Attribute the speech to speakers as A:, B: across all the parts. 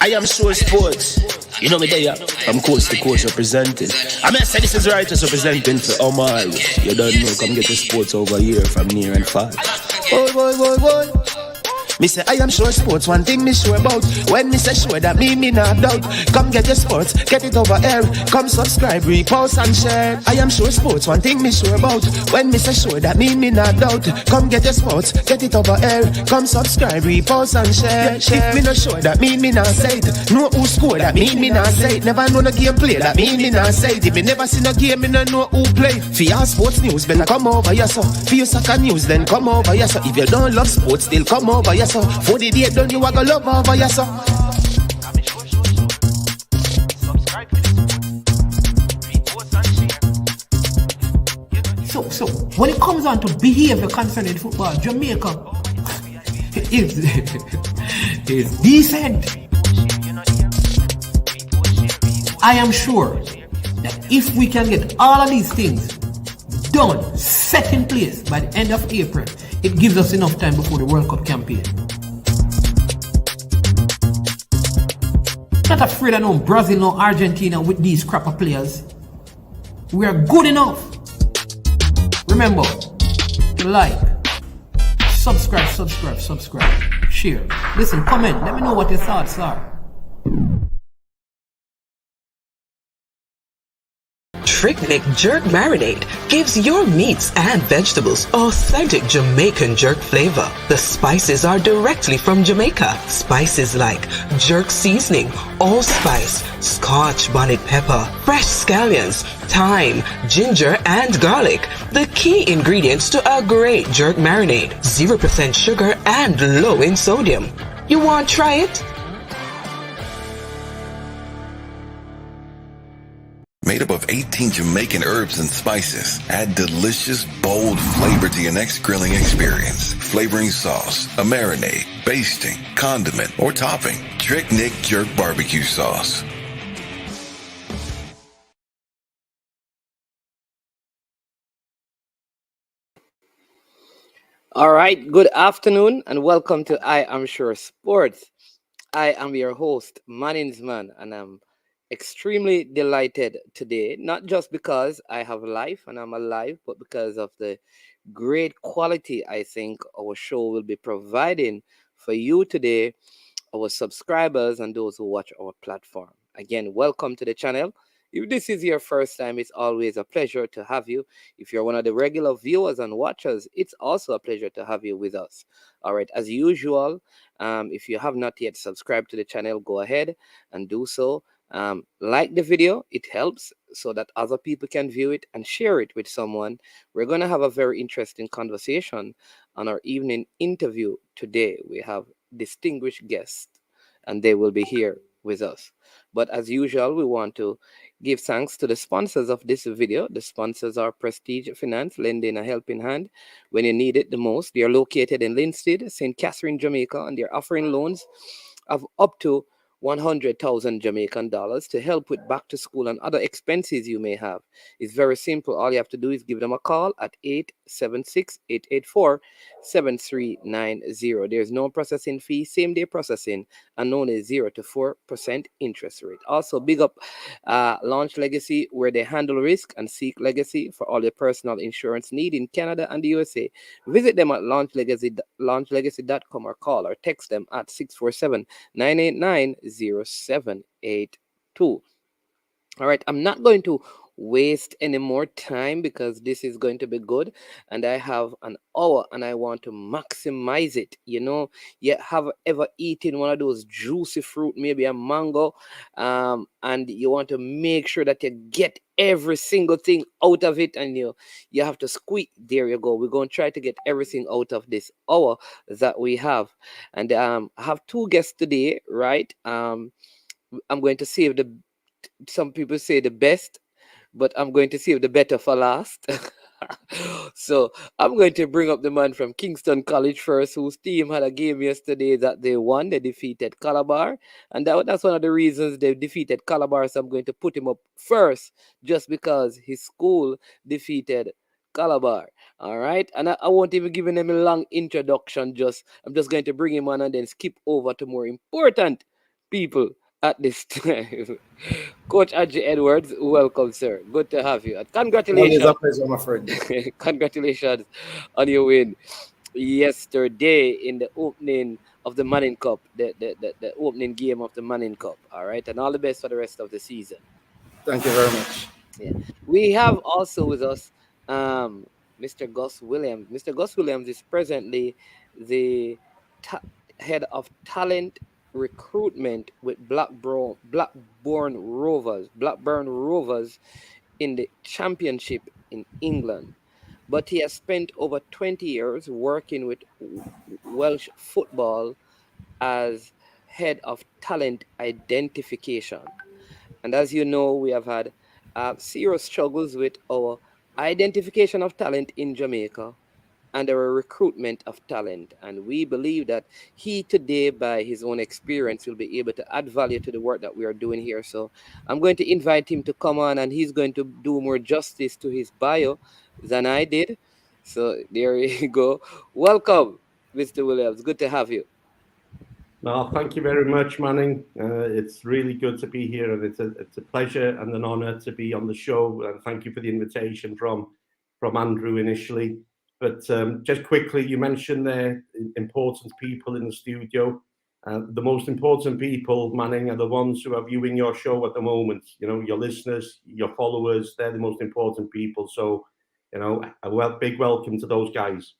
A: I am Sure Sports. You know me there, I'm coast to coast representing. I mean, I say this is righteous representing for Omar. You don't know, come get the sports over here from near and far. Boy. Me say I am Sure Sports, one thing me sure about. When me say sure, that me not doubt. Come get your sports, get it over here. Come subscribe, repost and share. I am Sure Sports, one thing me sure about. When me say sure, that me not doubt. Come get your sports, get it over here. Come subscribe, repost and share. If me not sure, that me not say it. Know who score, that me not say it. Never know the game play, that me not say it. If me never seen a game, me no know who play. For your sports news, better come over here so. For your soccer news, then come over here so. If you don't love sports, still come over here so. For the day done, you are gonna love over here so.
B: So when it comes on to behavior concerning football, Jamaica is decent. I am sure that if we can get all of these things done, set in place by the end of April, it gives us enough time before the World Cup campaign. Not afraid of no Brazil, no Argentina with these crap of players. We are good enough. Remember to like, subscribe, share. Listen, comment. Let me know what your thoughts are.
C: Trick-Nick Jerk Marinade gives your meats and vegetables authentic Jamaican jerk flavor. The spices are directly from Jamaica. Spices like jerk seasoning, allspice, scotch bonnet pepper, fresh scallions, thyme, ginger, and garlic. The key ingredients to a great jerk marinade. 0% sugar and low in sodium. You want to try it?
D: Made up of 18 Jamaican herbs and spices. Add delicious, bold flavor to your next grilling experience. Flavoring sauce, a marinade, basting, condiment, or topping. Trick-Nick Jerk Barbecue Sauce.
E: All right, good afternoon and welcome to I Am Sure Sports. I am your host, Maninsman, and I'm extremely delighted today, not just because I have life and I'm alive, but because of the great quality I think our show will be providing for you today, our subscribers and those who watch our platform. Again, welcome to the channel. If this is your first time, it's always a pleasure to have you. If you're one of the regular viewers and watchers, it's also a pleasure to have you with us. All right, as usual, if you have not yet subscribed to the channel, go ahead and do so. Like the video, it helps so that other people can view it and share it with someone. We're going to have a very interesting conversation on our evening interview today. We have distinguished guests and they will be here with us. But as usual, we want to give thanks to the sponsors of this video. The sponsors are Prestige Finance, lending a helping hand when you need it the most. They are located in Linstead, St. Catherine, Jamaica, and they're offering loans of up to 100,000 Jamaican dollars to help with back to school and other expenses you may have. It's very simple. All you have to do is give them a call at 876-884-7390. There's no processing fee, same day processing, and only 0 to 4% interest rate. Also, big up Launch Legacy, where they handle risk and seek legacy for all your personal insurance need in Canada and the USA. Visit them at launchlegacy.com or call or text them at 647-989-0782. All right, I'm not going to waste any more time because this is going to be good, and I have an hour and I want to maximize it. You know, you have ever eaten one of those juicy fruit, maybe a mango, and you want to make sure that you get every single thing out of it, and you have to squeeze. There you go. We're going to try to get everything out of this hour that we have. And I have two guests today, right? I'm going to save some people say the best, but I'm going to save the better for last. So I'm going to bring up the man from Kingston College first, whose team had a game yesterday that they won. They defeated Calabar, and that's one of the reasons they defeated Calabar. So I'm going to put him up first just because his school defeated Calabar. All right, and I won't even give him a long introduction. I'm just going to bring him on and then skip over to more important people at this time. Coach Adji Edwards, welcome, sir. Good to have you. And
A: Always
E: congratulations.
A: a pleasure, my friend.
E: Congratulations on your win yesterday in the opening of the Manning Cup, the opening game of the Manning Cup. All right. And all the best for the rest of the season.
A: Thank you very much.
E: Yeah. We have also with us Mr. Gus Williams. Mr. Gus Williams is presently the head of talent recruitment with Blackburn Rovers in the championship in England. But he has spent over 20 years working with Welsh football as head of talent identification. And as you know, we have had serious struggles with our identification of talent in Jamaica and our recruitment of talent. And we believe that he today, by his own experience, will be able to add value to the work that we are doing here. So I'm going to invite him to come on, and he's going to do more justice to his bio than I did. So there you go. Welcome, Mr. Williams. Good to have you.
F: No, thank you very much, Manning. It's really good to be here, and it's a pleasure and an honour to be on the show. And thank you for the invitation from Andrew initially. But just quickly, you mentioned there important people in the studio. The most important people, Manning, are the ones who are viewing your show at the moment. You know, your listeners, your followers, they're the most important people. So, you know, a big welcome to those guys.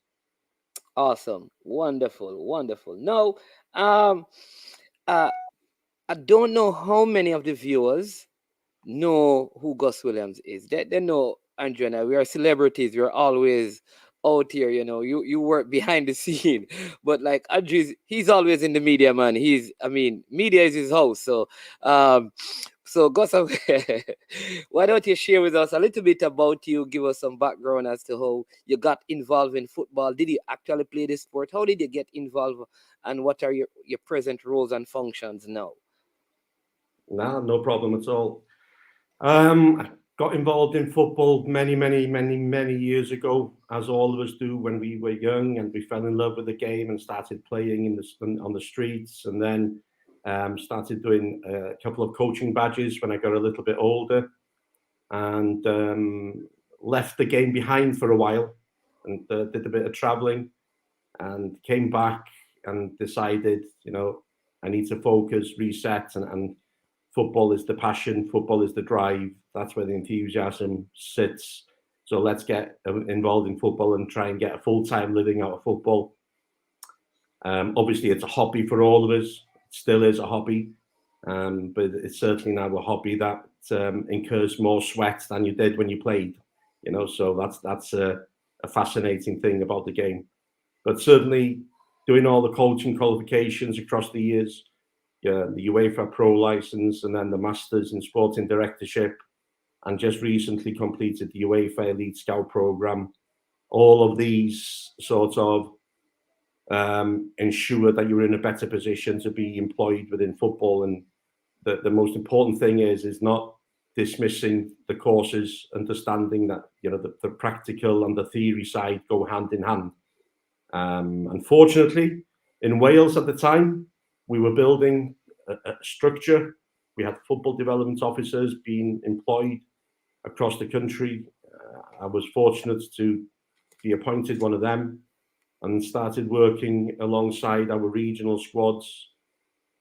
E: Awesome. Wonderful. Now, I don't know how many of the viewers know who Gus Williams is. They know Andrew and I. We are celebrities. We're always out here, you know. You work behind the scene, but like Andrew, he's always in the media, man. Media is his house. So, Gus, why don't you share with us a little bit about you? Give us some background as to how you got involved in football. Did you actually play this sport? How did you get involved? And what are your present roles and functions now?
F: No problem at all. I got involved in football many years ago, as all of us do when we were young, and we fell in love with the game and started playing on the streets, and then started doing a couple of coaching badges when I got a little bit older, and left the game behind for a while, and did a bit of traveling, and came back and decided, you know, I need to focus, reset, and football is the passion, football is the drive. That's where the enthusiasm sits. So let's get involved in football and try and get a full-time living out of football. Obviously, it's a hobby for all of us. It still is a hobby, but it's certainly now a hobby that incurs more sweat than you did when you played. You know, so that's a fascinating thing about the game. But certainly, doing all the coaching qualifications across the years, the UEFA Pro license, and then the Masters in Sporting Directorship, and just recently completed the UEFA Elite Scout program. All of these sort of ensure that you're in a better position to be employed within football. And the most important thing is not dismissing the courses, understanding that, you know, the practical and the theory side go hand in hand. Unfortunately, in Wales at the time, we were building a structure. We had football development officers being employed across the country. I was fortunate to be appointed one of them and started working alongside our regional squads.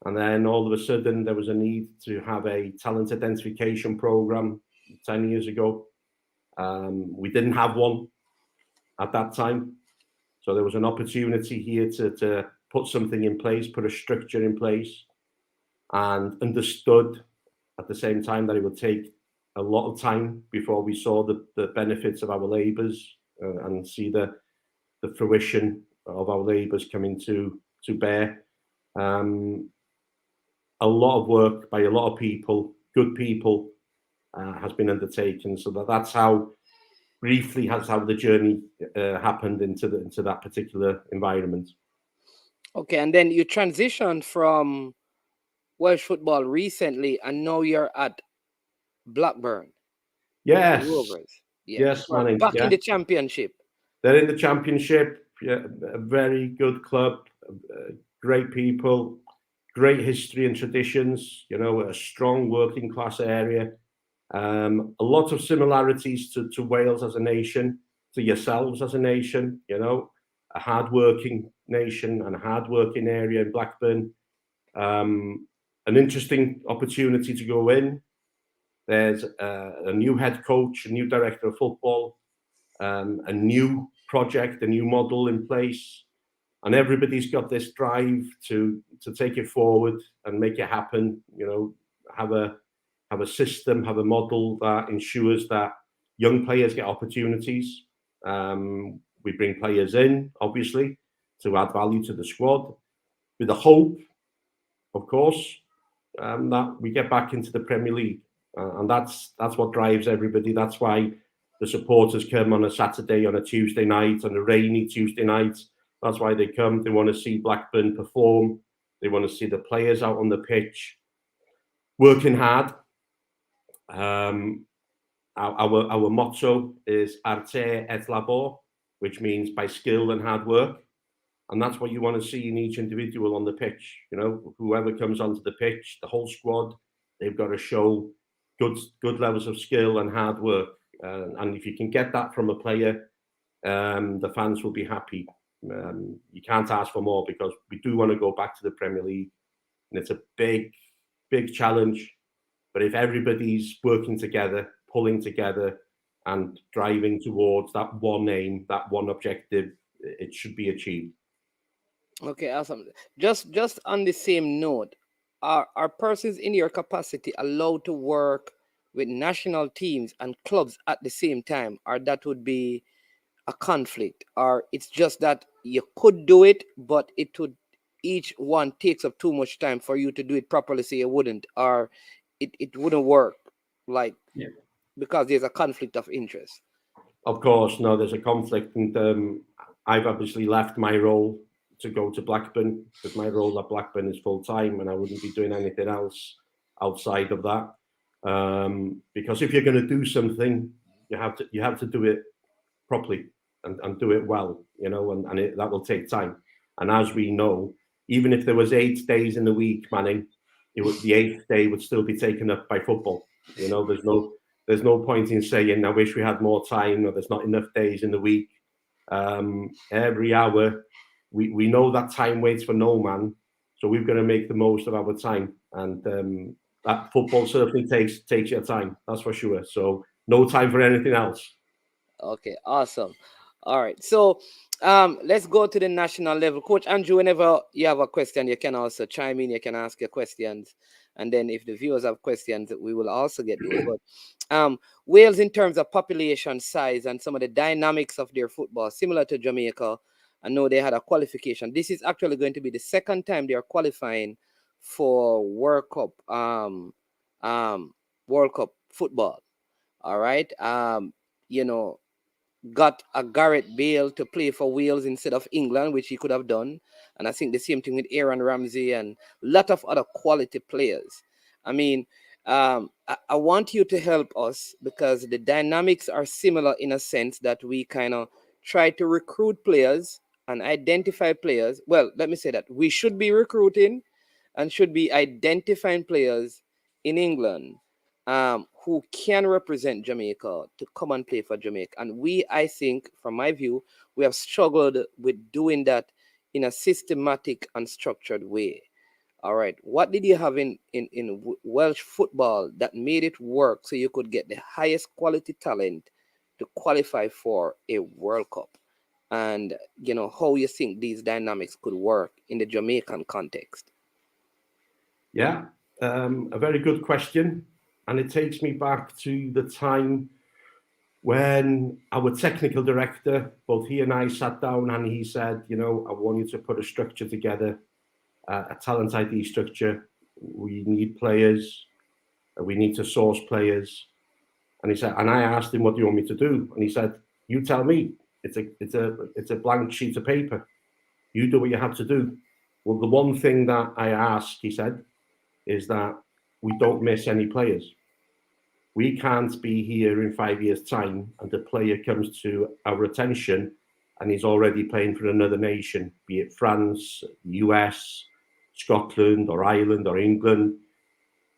F: And then all of a sudden, there was a need to have a talent identification program 10 years ago. We didn't have one at that time. So there was an opportunity here to put something in place, put a structure in place, and understood at the same time that it would take a lot of time before we saw the benefits of our labours and see the fruition of our labours coming to bear. A lot of work by a lot of people, good people, has been undertaken. So that's how briefly how the journey happened into that particular environment.
E: Okay, and then you transitioned from Welsh football recently, and now you're at Blackburn.
F: Yes.
E: Rovers.
F: Yes, Manning.
E: Back in the championship.
F: They're in the championship. Yeah, a very good club, great people, great history and traditions, you know, a strong working class area, a lot of similarities to Wales as a nation, to yourselves as a nation, you know, a hard-working nation and a hard-working area in Blackburn. An interesting opportunity to go in. There's a new head coach, a new director of football, a new project, a new model in place, and everybody's got this drive to take it forward and make it happen. You know, have a system, have a model that ensures that young players get opportunities. We bring players in, obviously, to add value to the squad, with the hope, of course, that we get back into the Premier League. And that's what drives everybody. That's why the supporters come on a Saturday, on a Tuesday night, on a rainy Tuesday night. That's why they come. They want to see Blackburn perform. They want to see the players out on the pitch working hard. Our motto is Arte et Labor, which means by skill and hard work. And that's what you want to see in each individual on the pitch. You know, whoever comes onto the pitch, the whole squad, they've got to show good levels of skill and hard work. And if you can get that from a player, the fans will be happy. You can't ask for more, because we do want to go back to the Premier League. And it's a big challenge. But if everybody's working together, pulling together, and driving towards that one aim, that one objective, it should be achieved.
E: Okay, awesome. Just on the same note, are persons in your capacity allowed to work with national teams and clubs at the same time, or that would be a conflict, or it's just that you could do it, but it would, each one takes up too much time for you to do it properly, so you wouldn't, or it wouldn't work, like,
F: yeah,
E: because there's a conflict of interest?
F: Of course, no, there's a conflict, and I've obviously left my role to go to Blackburn, because my role at Blackburn is full time, and I wouldn't be doing anything else outside of that. Because if you're going to do something, you have to do it properly and do it well, you know, and that will take time. And as we know, even if there was 8 days in the week, Manning, the 8th day would still be taken up by football. You know, there's no point in saying, I wish we had more time, or there's not enough days in the week. Every hour, we know that time waits for no man, so we've got to make the most of our time. And that football certainly takes your time, that's for sure. So no time for anything else.
E: Okay, awesome. All right, so let's go to the national level. Coach Andrew, whenever you have a question, you can also chime in. You can ask your questions, and then if the viewers have questions, we will also get those. But Wales, in terms of population size and some of the dynamics of their football, similar to Jamaica, I know they had a qualification. This is actually going to be the second time they are qualifying for World Cup football. All right, you know, got a Gareth Bale to play for Wales instead of England, which he could have done. And I think the same thing with Aaron Ramsey and a lot of other quality players. I mean, I want you to help us, because the dynamics are similar in a sense that we kind of try to recruit players and identify players. Well, let me say that we should be recruiting and should be identifying players in England who can represent Jamaica to come and play for Jamaica. And I think, from my view, we have struggled with doing that in a systematic and structured way. All right. What did you have in Welsh football that made it work so you could get the highest quality talent to qualify for a World Cup? And, you know, how you think these dynamics could work in the Jamaican context?
F: Yeah, a very good question. And it takes me back to the time when our technical director, both he and I, sat down, and he said, you know, I want you to put a structure together, a talent ID structure. We need players. We need to source players. And he said, and I asked him, what do you want me to do? And he said, you tell me. It's a blank sheet of paper. You do what you have to do. Well, the one thing that I ask, he said, is that we don't miss any players. We can't be here in 5 years' time and the player comes to our attention and he's already playing for another nation, be it France, US, Scotland or Ireland or England.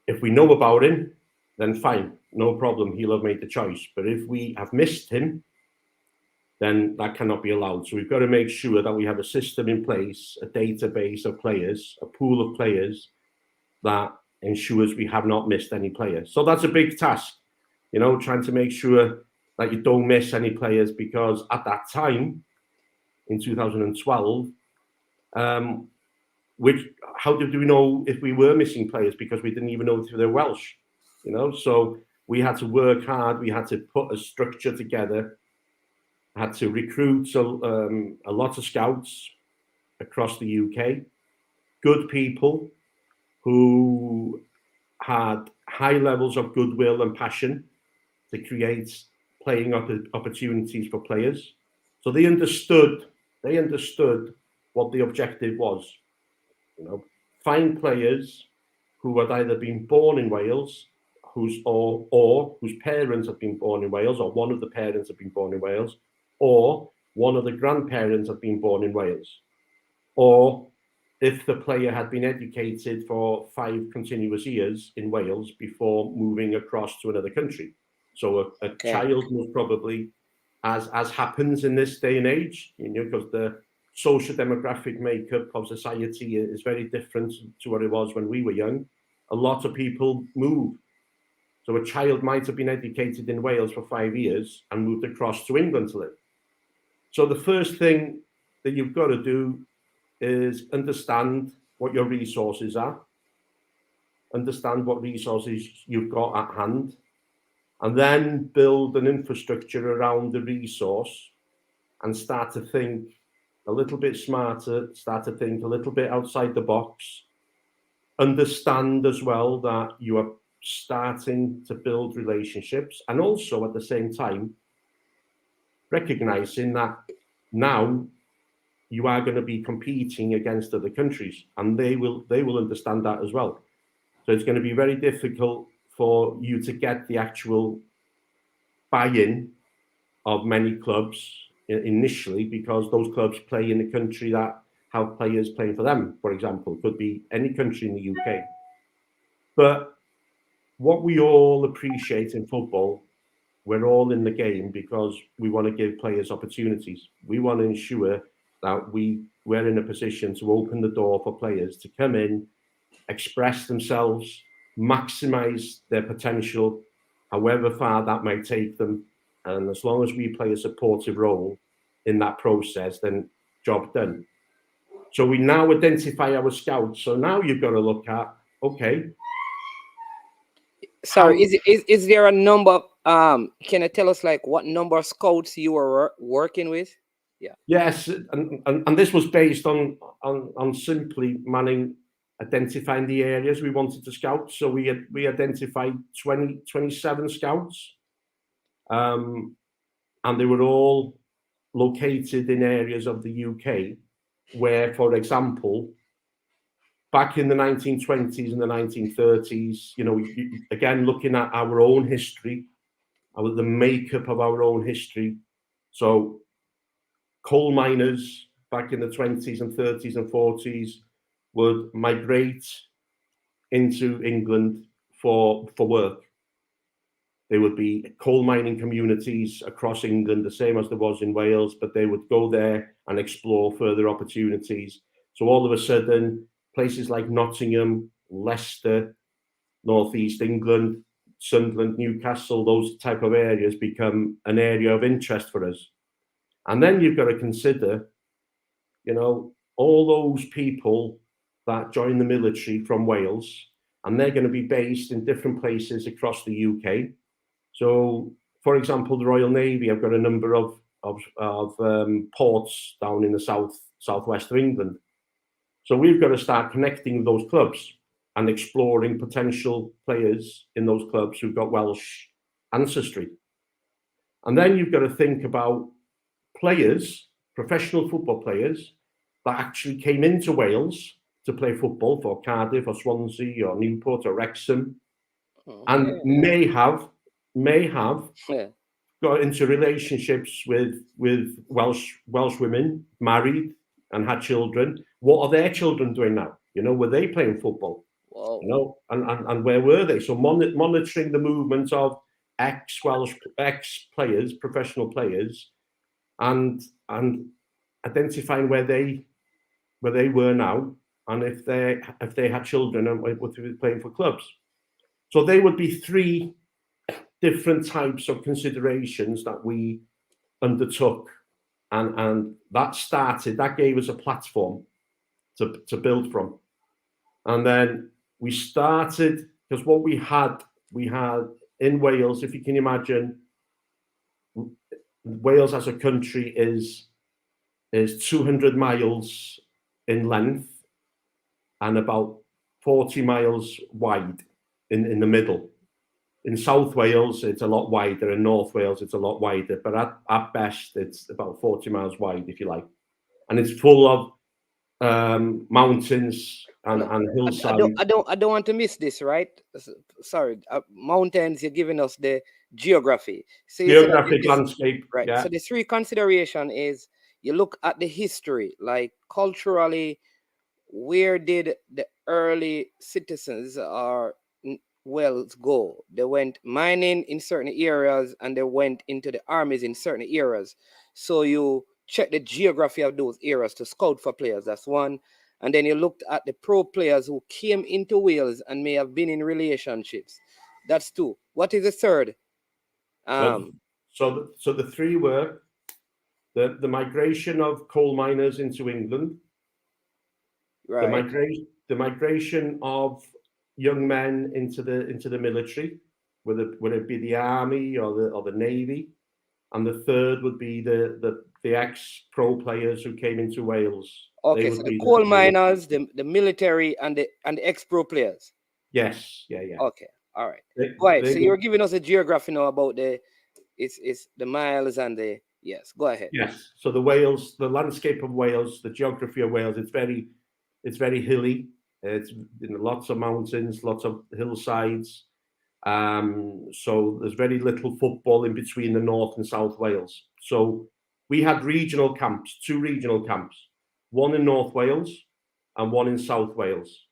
F: If we know about him, then fine, no problem, he'll have made the choice. But if we have missed him, then that cannot be allowed. So we've got to make sure that we have a system in place, a database of players, a pool of players that ensures we have not missed any players. So that's a big task, you know, trying to make sure that you don't miss any players, because at that time, in 2012, how did we know if we were missing players? Because we didn't even know if they're Welsh, you know. So we had to work hard. We had to put a structure together. Had to recruit a lot of scouts across the UK, good people who had high levels of goodwill and passion to create playing opportunities for players. So they understood what the objective was. You know, find players who had either been born in Wales, whose parents had been born in Wales, or one of the parents had been born in Wales, or one of the grandparents had been born in Wales, or if the player had been educated for 5 continuous years in Wales before moving across to another country. So a child was probably, as happens in this day and age, you know, because the social demographic makeup of society is very different to what it was when we were young. A lot of people move. So a child might have been educated in Wales for 5 years and moved across to England to live. So the first thing that you've got to do is understand what your resources are, understand what resources you've got at hand, and then build an infrastructure around the resource and start to think a little bit smarter, start to think a little bit outside the box. Understand as well that you are starting to build relationships, and also at the same time recognizing that now you are going to be competing against other countries, and they will understand that as well. So it's going to be very difficult for you to get the actual buy-in of many clubs initially, because those clubs play in a country that have players playing for them, for example. Could be any country in the UK. But what we all appreciate in football, we're all in the game because we want to give players opportunities. We want to ensure that we're in a position to open the door for players to come in, express themselves, maximize their potential, however far that might take them. And as long as we play a supportive role in that process, then job done. So we now identify our scouts. So now you've got to look at, okay.
E: Sorry, is there a number? Can you tell us like what number of scouts you were working with? Yeah.
F: Yes, and this was based on simply identifying the areas we wanted to scout. So we identified 27 scouts, and they were all located in areas of the UK where, for example, back in the 1920s and the 1930s, you know, again, looking at our own history, the makeup of our own history. So coal miners back in the 20s and 30s and 40s would migrate into England for work. There would be coal mining communities across England, the same as there was in Wales, but they would go there and explore further opportunities. So all of a sudden, places like Nottingham, Leicester, North East England, Sunderland, Newcastle, those type of areas become an area of interest for us. And then you've got to consider, you know, all those people that join the military from Wales, and they're going to be based in different places across the UK. So, for example, the Royal Navy have got a number of ports down in the southwest of England. So we've got to start connecting with those clubs and exploring potential players in those clubs who've got Welsh ancestry. And then you've got to think about players, professional football players, that actually came into Wales to play football for Cardiff or Swansea or Newport or Wrexham, and may have got into relationships with Welsh women, married and had children. What are their children doing now? Were they playing football?
E: Whoa.
F: And where were they? So monitoring the movements of ex-Welsh players, professional players, and identifying where they were now, and if they had children and were playing for clubs. So they would be 3 different types of considerations that we undertook, and that gave us a platform to build from. And then we started, because what we had in Wales, if you can imagine, Wales as a country is 200 miles in length and about 40 miles wide in the middle. In South Wales, it's a lot wider. In North Wales, it's a lot wider. But at best, it's about 40 miles wide, if you like. And it's full of mountains and hillsides.
E: I don't want to miss this, right? Sorry, mountains. You're giving us the geography. So
F: geographic landscape,
E: right?
F: Yeah.
E: So the 3 consideration is you look at the history, like culturally, where did the early citizens or Wales go? They went mining in certain areas, and they went into the armies in certain areas. So you check the geography of those areas to scout for players. That's one. And then you looked at the pro players who came into Wales and may have been in relationships. That's 2. What is the third?
F: So the 3 were the migration of coal miners into England,
E: right?
F: The migration of young men into the military, whether it be the army or the navy, and the third would be the ex-pro players who came into Wales.
E: Okay, so the coal miners, the military, and the ex-pro players.
F: Yes, yeah.
E: Okay, all right. Right. So you're giving us a geography now about it's the miles and the yes. Go ahead.
F: Yes. So the landscape of Wales, the geography of Wales, it's very hilly. It's lots of mountains, lots of hillsides. So there's very little football in between the North and South Wales. So we had regional camps, 2 regional camps, one in North Wales and one in South Wales.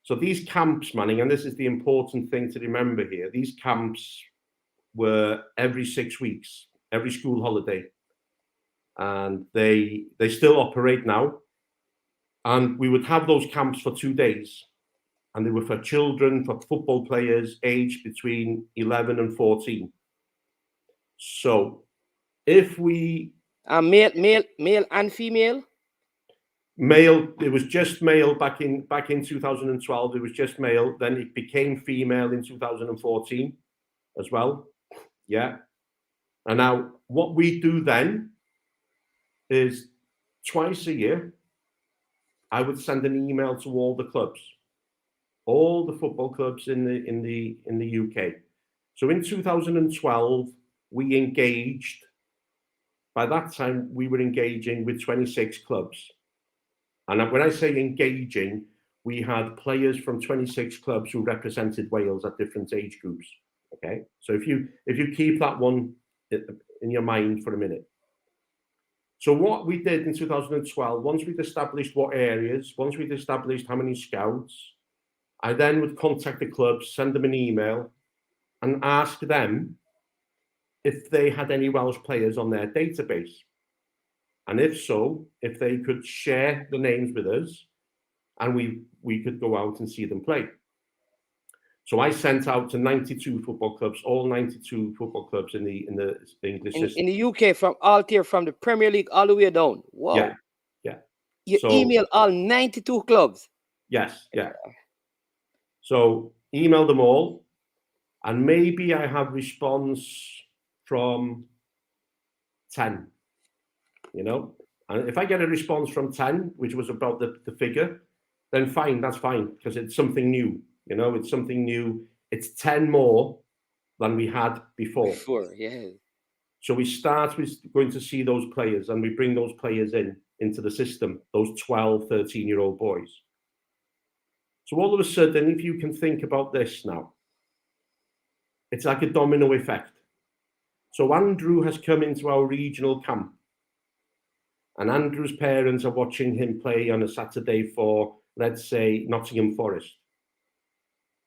F: So these camps, Manning, and this is the important thing to remember here, these camps were every 6 weeks, every school holiday. And they still operate now. And we would have those camps for 2 days. And they were for children, for football players aged between 11 and 14. So if we...
E: male and female?
F: Male, it was just male back in 2012. It was just male. Then it became female in 2014 as well. Yeah. And now what we do then is twice a year, I would send an email to all the clubs, all the football clubs in the UK. So in 2012, we engaged. By that time, we were engaging with 26 clubs. And when I say engaging, we had players from 26 clubs who represented Wales at different age groups. Okay, so if you keep that one in your mind for a minute. So what we did in 2012, once we'd established what areas, once we'd established how many scouts, I then would contact the clubs, send them an email, and ask them if they had any Welsh players on their database. And if so, if they could share the names with us, and we could go out and see them play. So I sent out to 92 football clubs, all 92 football clubs in the English system.
E: In the UK, from all tier, from the Premier League all the way down. Wow.
F: Yeah.
E: You email all 92 clubs.
F: Yes, yeah. So email them all, and maybe I have response from 10. And if I get a response from 10, which was about the figure, then fine, that's fine, because it's something new. It's something new. It's 10 more than we had before.
E: Yeah.
F: So we start with going to see those players, and we bring those players into the system, those 12, 13-year-old boys. So all of a sudden, if you can think about this now, it's like a domino effect. So Andrew has come into our regional camp, and Andrew's parents are watching him play on a Saturday for let's say, Nottingham Forest.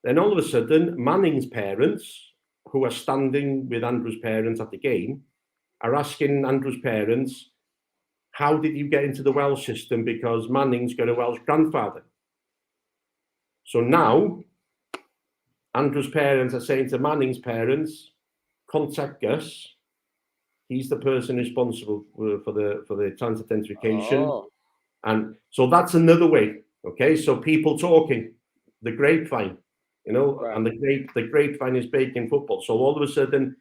F: Then all of a sudden, Manning's parents, who are standing with Andrew's parents at the game, are asking Andrew's parents, how did you get into the Welsh system? Because Manning's got a Welsh grandfather. So now, Andrew's parents are saying to Manning's parents, contact Gus. He's the person responsible for the trans identification.
E: Oh.
F: And so that's another way. Okay, so people talking, the grapevine, you know,
E: Right.
F: and the grapevine is big in football. So all of a sudden,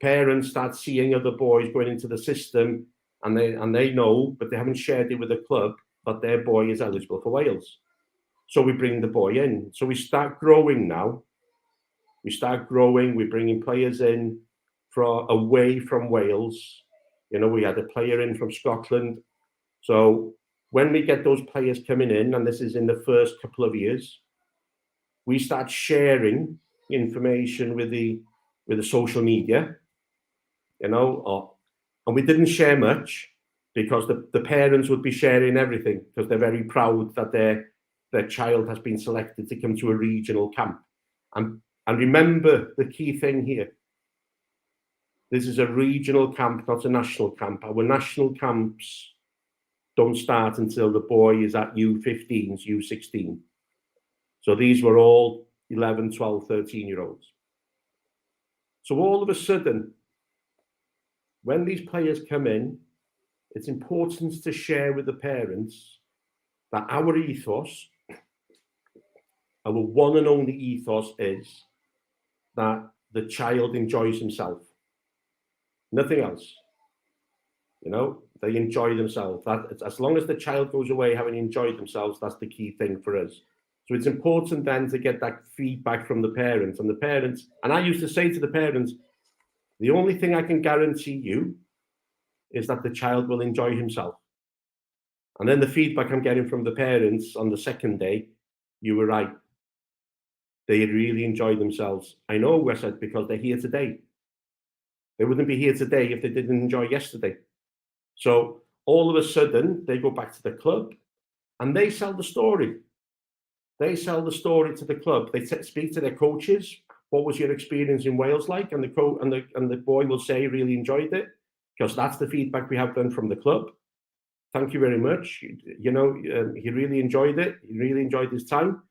F: parents start seeing other boys going into the system, and they know, but they haven't shared it with the club, that their boy is eligible for Wales. So we bring the boy in. So we start growing now. We start growing. We're bringing players in away from Wales. You know, we had a player in from Scotland. So when we get those players coming in, and this is in the first couple of years, we start sharing information with the social media, you know, and we didn't share much because the parents would be sharing everything because they're very proud that their child has been selected to come to a regional camp. And remember the key thing here. This is a regional camp, not a national camp. Our national camps don't start until the boy is at U15s, U16. So these were all 11, 12, 13-year-olds. So all of a sudden, when these players come in, it's important to share with the parents that our ethos, our one and only ethos, is that the child enjoys himself. Nothing else. You know, they enjoy themselves. That as long as the child goes away having enjoyed themselves, that's the key thing for us. So it's important then to get that feedback from the parents. And I used to say to the parents, the only thing I can guarantee you is that the child will enjoy himself. And then the feedback I'm getting from the parents on the second day, you were right. They really enjoyed themselves. I know, I said, because they're here today. They wouldn't be here today if they didn't enjoy yesterday. So all of a sudden, they go back to the club and they sell the story. They sell the story to the club. They speak to their coaches. What was your experience in Wales like? And the boy will say, really enjoyed it, because that's the feedback we have done from the club. Thank you very much. You know, he really enjoyed it. He really enjoyed his time.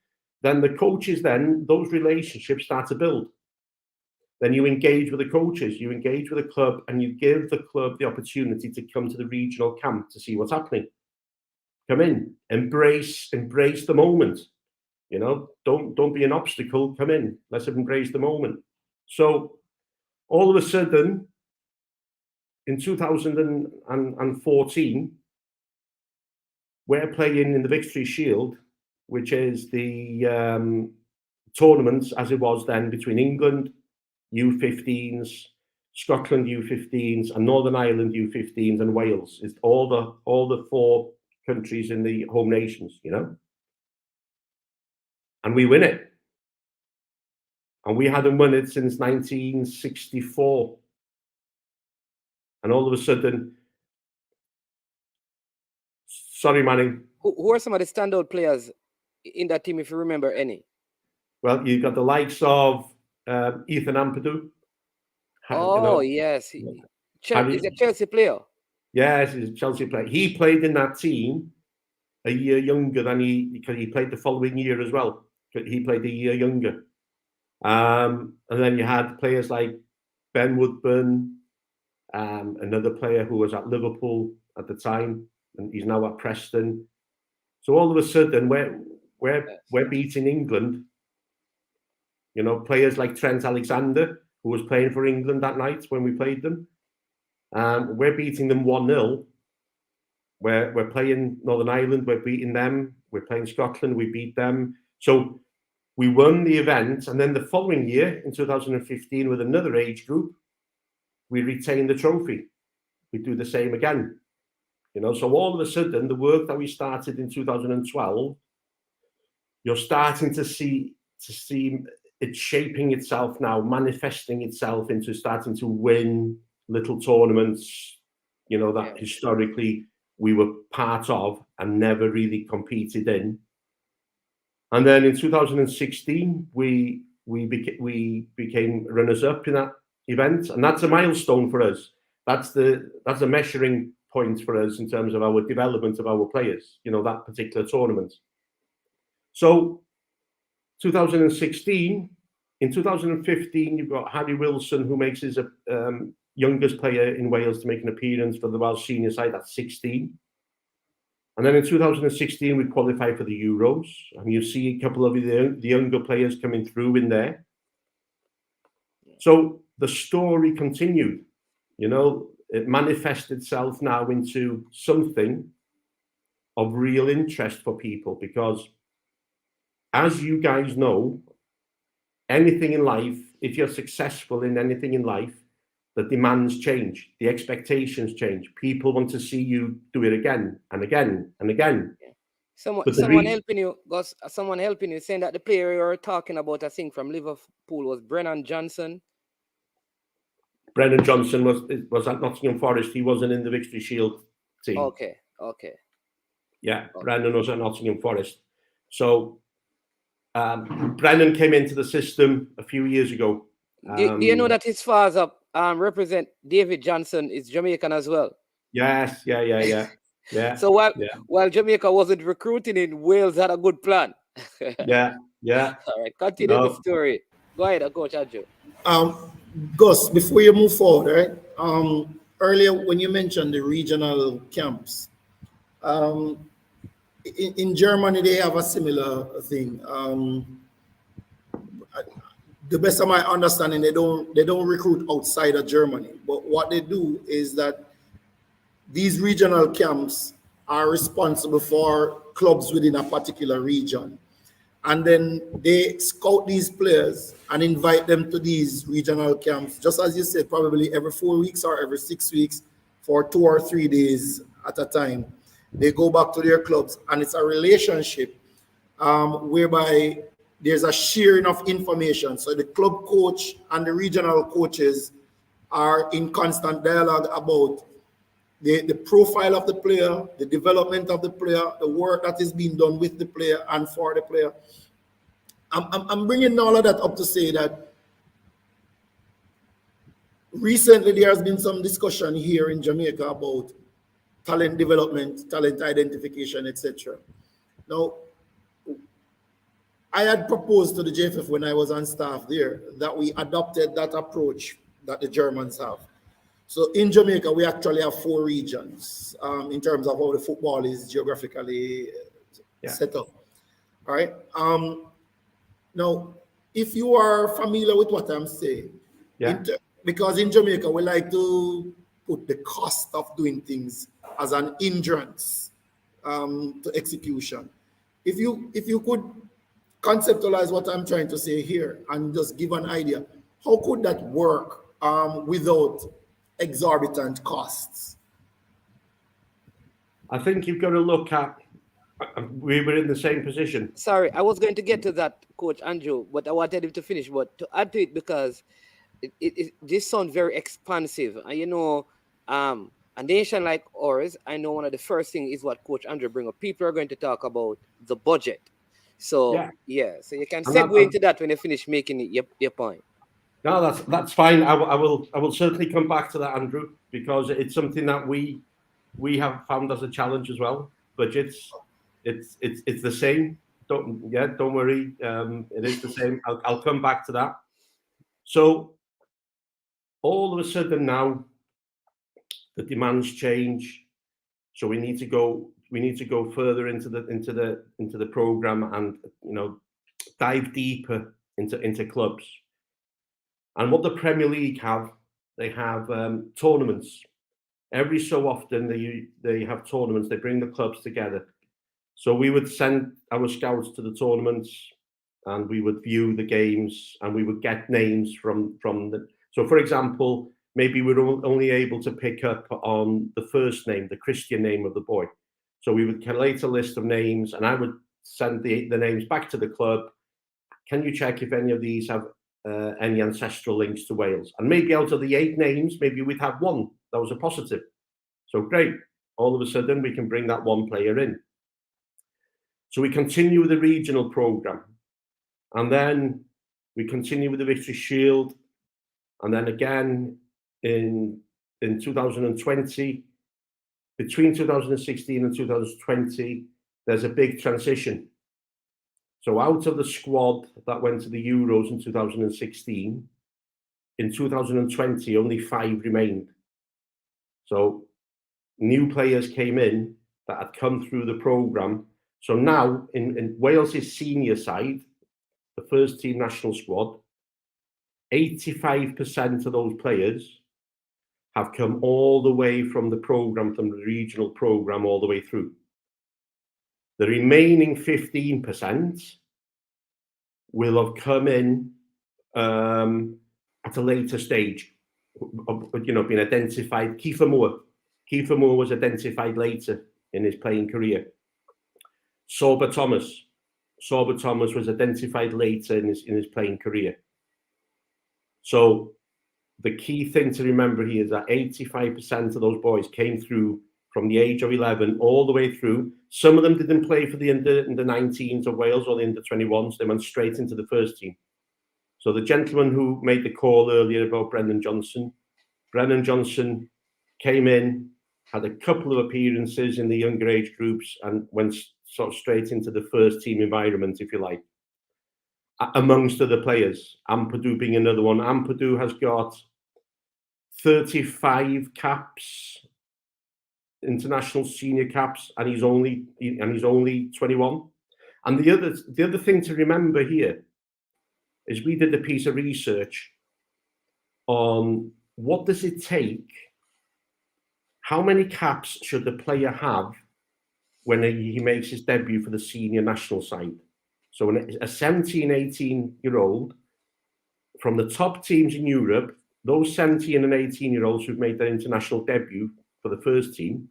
F: Then the coaches, those relationships start to build. Then you engage with the coaches, you engage with the club, and you give the club the opportunity to come to the regional camp to see what's happening. Come in, embrace the moment. You know, don't be an obstacle. Come in, let's embrace the moment. So all of a sudden, in 2014, we're playing in the Victory Shield, which is the tournaments as it was then between England U15s, Scotland U15s, and Northern Ireland U15s, and Wales. It's all the four countries in the home nations, you know. And we win it. And we hadn't won it since 1964. And all of a sudden, sorry, Manning.
E: Who are some of the standout players in that team, if you remember any?
F: Well, you've got the likes of Ethan Ampadu.
E: Oh, yes. He's a Chelsea player.
F: Yes, he's a Chelsea player. He played in that team a year younger than because he played the following year as well. He played a year younger. And then you had players like Ben Woodburn, another player who was at Liverpool at the time, and he's now at Preston. So all of a sudden, we're beating England. You know, players like Trent Alexander, who was playing for England that night when we played them. We're beating them 1-0. We're playing Northern Ireland, we're beating them. We're playing Scotland, we beat them. So we won the event, and then the following year, in 2015, with another age group, we retained the trophy. We do the same again. You know, so all of a sudden, the work that we started in 2012, you're starting to see it shaping itself now, manifesting itself into starting to win little tournaments, you know, that historically we were part of and never really competed in. And then in 2016, we became runners-up in that event, and that's a milestone for us. That's a measuring point for us in terms of our development of our players. That particular tournament. So 2016. In 2015, you've got Harry Wilson, who makes his youngest player in Wales to make an appearance for the Welsh senior side at 16. And then in 2016, we qualified for the Euros. And you see a couple of the younger players coming through in there. So the story continued. It manifests itself now into something of real interest for people, because as you guys know, anything in life, if you're successful in anything in life, the demands change, the expectations change. People want to see you do it again and again and again.
E: Yeah. Someone helping you, Gus. Someone helping you, saying that the player you were talking about, I think from Liverpool, was Brennan Johnson.
F: Brennan Johnson was at Nottingham Forest. He wasn't in the Victory Shield team.
E: Okay.
F: Yeah, okay. Brennan was at Nottingham Forest. So Brennan came into the system a few years ago.
E: Do you know that his father represent David Johnson is Jamaican as well?
F: Yes, yeah.
E: So while Jamaica wasn't recruiting in, Wales had a good plan.
F: Yeah.
E: All right, continue the story. Go ahead, Coach Andrew.
G: Gus, before you move forward, right? Earlier when you mentioned the regional camps, in Germany they have a similar thing. The best of my understanding, they don't recruit outside of Germany, but what they do is that these regional camps are responsible for clubs within a particular region. And then they scout these players and invite them to these regional camps, just as you said, probably every 4 weeks or every 6 weeks for 2 or 3 days at a time. They go back to their clubs, and it's a relationship whereby there's a sharing of information. So the club coach and the regional coaches are in constant dialogue about the profile of the player, the development of the player, the work that is being done with the player and for the player. I'm bringing all of that up to say that recently there has been some discussion here in Jamaica about talent development, talent identification, etc. Now, I had proposed to the JFF when I was on staff there that we adopted that approach that the Germans have. So in Jamaica, we actually have 4 regions in terms of how the football is geographically set up. All right. Now, if you are familiar with what I'm saying, because in Jamaica, we like to put the cost of doing things as an hindrance to execution. If you could conceptualize what I'm trying to say here and just give an idea, how could that work without exorbitant costs?
F: I think you've got to look at, we were in the same position.
E: Sorry, I was going to get to that, Coach Andrew, but I wanted him to finish. But to add to it, because this sounds very expansive. And a nation like ours, I know one of the first things is what Coach Andrew bring up. People are going to talk about the budget. So, so you can segue into that when you finish making your point.
F: No, that's fine. I will certainly come back to that, Andrew, because it's something that we have found as a challenge as well. Budgets, it's the same. Don't worry. It is the same. I'll come back to that. So all of a sudden now, the demands change. So we need to go further into the program and dive deeper into clubs. And what the Premier League they have tournaments. Every so often they have tournaments. They bring the clubs together. So we would send our scouts to the tournaments, and we would view the games, and we would get names from the. So, for example, maybe we're only able to pick up on the first name, the Christian name of the boy. So we would collate a list of names, and I would send the names back to the club. Can you check if any of these have any ancestral links to Wales? And maybe out of the 8 names, maybe we'd have 1 that was a positive. So great. All of a sudden, we can bring that 1 player in. So we continue with the regional programme, and then we continue with the Victory Shield, and then again in 2020, between 2016 and 2020, there's a big transition. So out of the squad that went to the Euros in 2016, in 2020, only 5 remained. So new players came in that had come through the programme. So now in Wales's senior side, the first team national squad, 85% of those players have come all the way from the programme, from the regional programme, all the way through. The remaining 15% will have come in at a later stage, been identified. Kiefer Moore was identified later in his playing career. Sorba Thomas was identified later in his playing career. So the key thing to remember here is that 85% of those boys came through from the age of 11 all the way through. Some of them didn't play for the under 19s of Wales or the under 21s. They went straight into the first team. So the gentleman who made the call earlier about Brennan Johnson came in, had a couple of appearances in the younger age groups, and went sort of straight into the first team environment, if you like, amongst other players. Ampadu being another one. Ampadu has got 35 caps, international senior caps, and he's only 21. And the other thing to remember here is we did a piece of research on what does it take, how many caps should the player have when he makes his debut for the senior national side. So when a 17, 18-year-old from the top teams in Europe, those 17 and 18-year-olds who've made their international debut for the first team,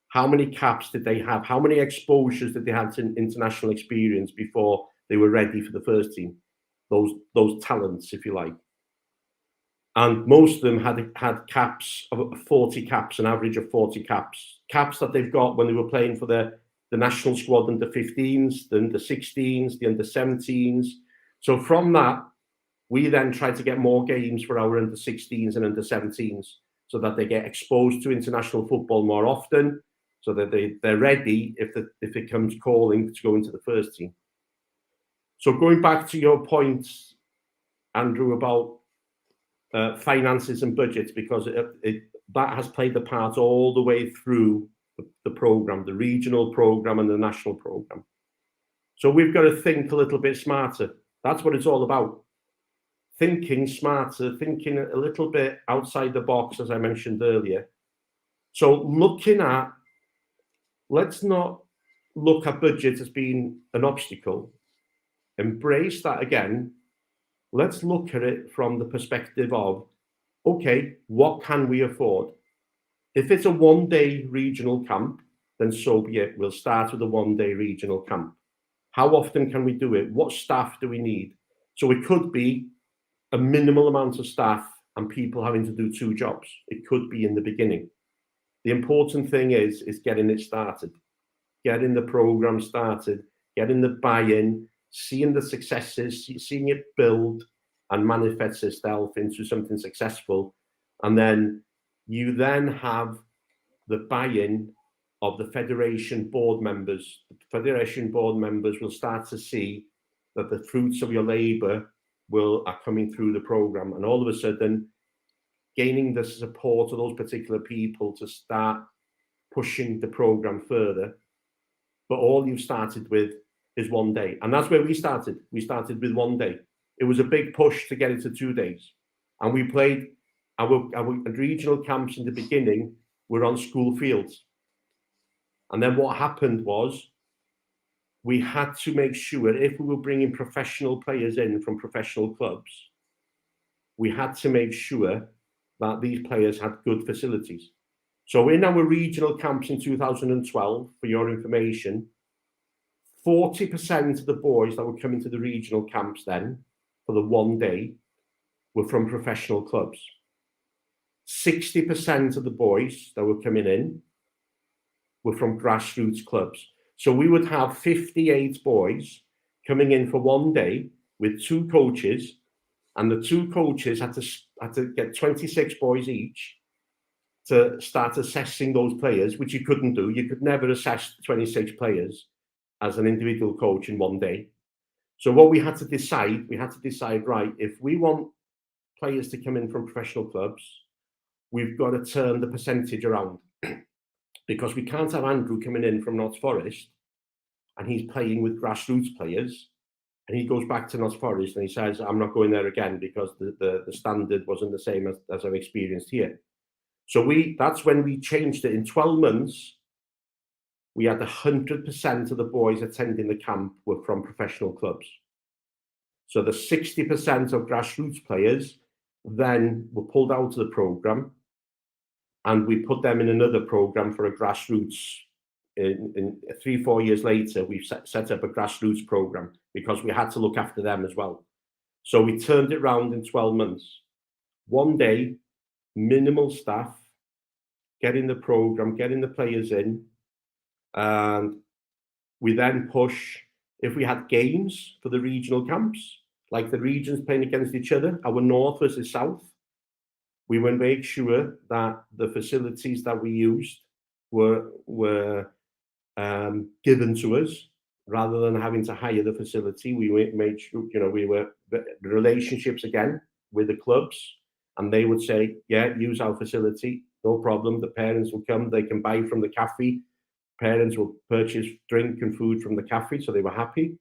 F: how many caps did they have? How many exposures did they have to international experience before they were ready for the first team? Those talents, if you like. And most of them had caps of 40 caps, an average of 40 caps that they've got when they were playing for the national squad under 15s, the under 16s, the under 17s. So from that, we then try to get more games for our under 16s and under 17s so that they get exposed to international football more often, so that they're ready if it comes calling to go into the first team. So going back to your point, Andrew, about finances and budgets, because that has played a part all the way through the programme, the regional programme and the national programme. So we've got to think a little bit smarter. That's what it's all about. Thinking smarter, thinking a little bit outside the box, as I mentioned earlier. So let's not look at budget as being an obstacle. Embrace that again. Let's look at it from the perspective of, okay, what can we afford? If it's a one-day regional camp, then so be it. We'll start with a one-day regional camp. How often can we do it? What staff do we need? So it could be a minimal amount of staff and people having to do 2 jobs. It could be in the beginning. The important thing is getting it started, getting the program started, getting the buy-in, seeing the successes, seeing it build and manifest itself into something successful. And then you then have the buy-in of the federation board members. The federation board members will start to see that the fruits of your labour are coming through the program, and all of a sudden gaining the support of those particular people to start pushing the program further. But all you've started with is 1 day, and that's where we started. We started with 1 day. It was a big push to get it to 2 days, and we played our regional camps in the beginning were on school fields. And then what happened was we had to make sure, if we were bringing professional players in from professional clubs, we had to make sure that these players had good facilities. So in our regional camps in 2012, for your information, 40% of the boys that were coming to the regional camps then for the 1 day were from professional clubs. 60% of the boys that were coming in were from grassroots clubs. So we would have 58 boys coming in for one day with 2 coaches, and the 2 coaches had to get 26 boys each to start assessing those players, which you couldn't do. You could never assess 26 players as an individual coach in one day. So what we had to decide, right, if we want players to come in from professional clubs, we've got to turn the percentage around. Because we can't have Andrew coming in from Notts Forest and he's playing with grassroots players, and he goes back to Notts Forest and he says, I'm not going there again because the standard wasn't the same as I've experienced here. So that's when we changed it. In 12 months, we had 100% of the boys attending the camp were from professional clubs. So the 60% of grassroots players then were pulled out of the program, and we put them in another program for a grassroots. In 3-4 years later, we've set up a grassroots program because we had to look after them as well. So we turned it around in 12 months. One day, minimal staff, getting the program, getting the players in, and we then push. If we had games for the regional camps, like the regions playing against each other, our north versus south, we would make sure that the facilities that we used were given to us rather than having to hire the facility. We made sure, we were relationships again with the clubs, and they would say, yeah, use our facility, no problem. The parents will come, they can buy from the cafe. Parents will purchase drink and food from the cafe, so they were happy.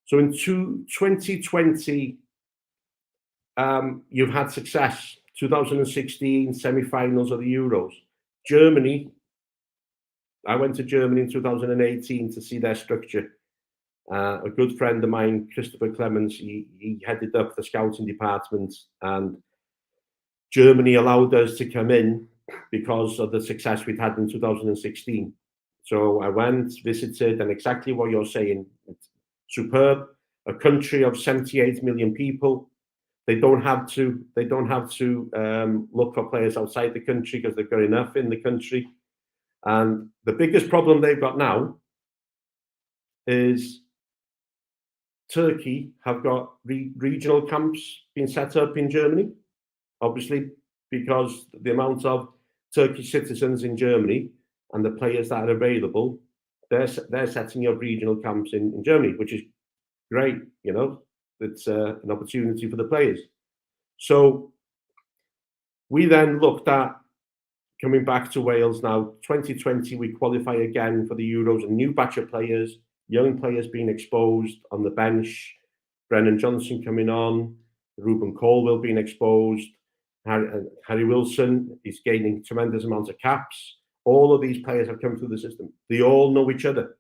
F: So in 2020, you've had success. 2016 semi-finals of the Euros. Germany, I went to Germany in 2018 to see their structure. A good friend of mine, Christopher Clemens, he headed up the scouting department, and Germany allowed us to come in because of the success we'd had in 2016. So I went, visited, and exactly what you're saying, it's superb. A country of 78 million people. They don't have to look for players outside the country because they've got enough in the country. And the biggest problem they've got now is Turkey have got regional camps being set up in Germany, obviously, because the amount of Turkish citizens in Germany and the players that are available, they're setting up regional camps in Germany, which is great, It's an opportunity for the players. So we then looked at coming back to Wales now. 2020, we qualify again for the Euros, a new batch of players, young players being exposed on the bench, Brennan Johnson coming on, Ruben Colwell being exposed, Harry Wilson is gaining tremendous amounts of caps. All of these players have come through the system. They all know each other.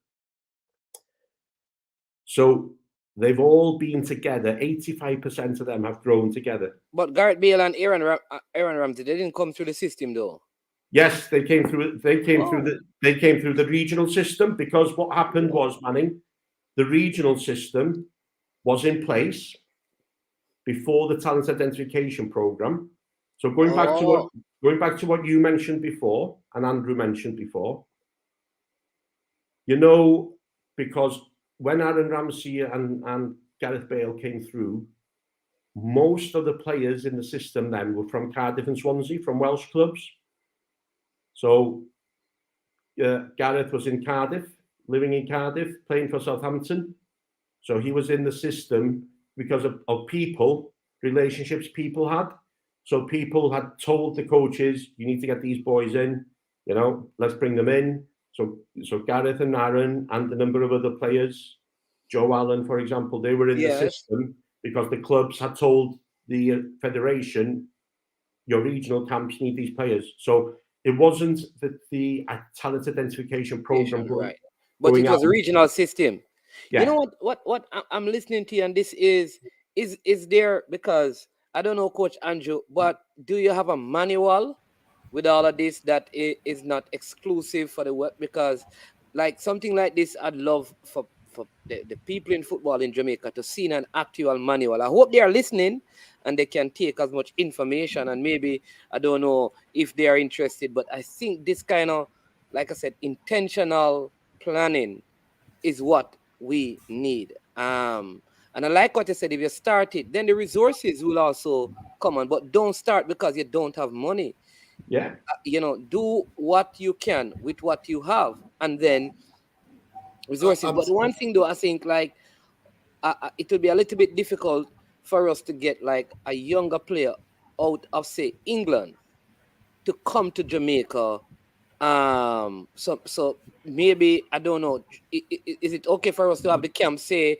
F: So they've all been together. 85% of them have grown together.
E: But Gareth Bale and Aaron Ramsey, they didn't come through the system though.
F: Yes, they came through. They came through the regional system, because what happened was, Manning, the regional system was in place before the talent identification program. So going back to what you mentioned before and Andrew mentioned before, because when Aaron Ramsey and Gareth Bale came through, most of the players in the system then were from Cardiff and Swansea, from Welsh clubs. So Gareth was in Cardiff, living in Cardiff, playing for Southampton. So he was in the system because of people, relationships people had. So people had told the coaches, you need to get these boys in, let's bring them in. So Gareth and Aaron and a number of other players, Joe Allen, for example, they were in the system because the clubs had told the federation, your regional camps need these players. So it wasn't that the talent identification program,
E: right? But it was a regional system.
F: Yeah.
E: You know what I'm listening to you, and this is there, because I don't know, Coach Andrew, but do you have a manual with all of this that is not exclusive for the work? Because like something like this, I'd love for the people in football in Jamaica to see an actual manual. I hope they are listening and they can take as much information, and maybe, I don't know if they are interested, but I think this kind of, like I said, intentional planning is what we need. And I like what you said. If you start it, then the resources will also come on. But don't start because you don't have money.
F: Yeah.
E: Do what you can with what you have, and then resources. But one thing though, I think like it will be a little bit difficult for us to get like a younger player out of say England to come to Jamaica. So maybe I don't know. Is it okay for us to have the camp say,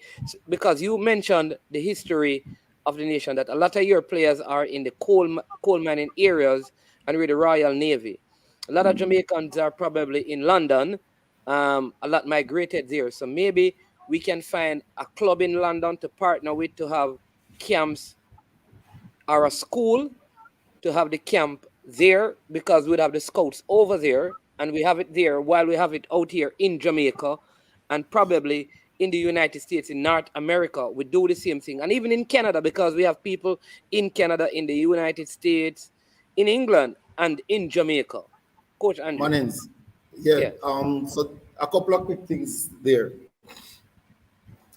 E: because you mentioned the history of the nation, that a lot of your players are in the coal mining areas and with the Royal Navy. A lot of Jamaicans are probably in London. A lot migrated there. So maybe we can find a club in London to partner with to have camps, or a school to have the camp there, because we'd have the scouts over there and we have it there while we have it out here in Jamaica, and probably in the United States, in North America, we do the same thing. And even in Canada, because we have people in Canada, in the United States, in England, and in Jamaica. Coach Andrew.
G: Manins. Yeah. So a couple of quick things there.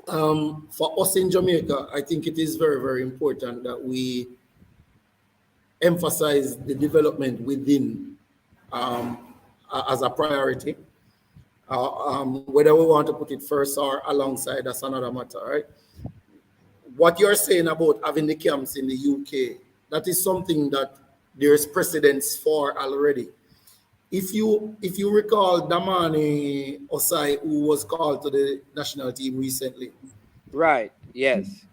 G: For us in Jamaica, I think it is very, very important that we emphasize the development within as a priority. Whether we want to put it first or alongside, that's another matter, right? What you're saying about having the camps in the UK, that is something that there's precedence for already. If you recall Damani Osai, who was called to the national team recently.
E: Right, yes.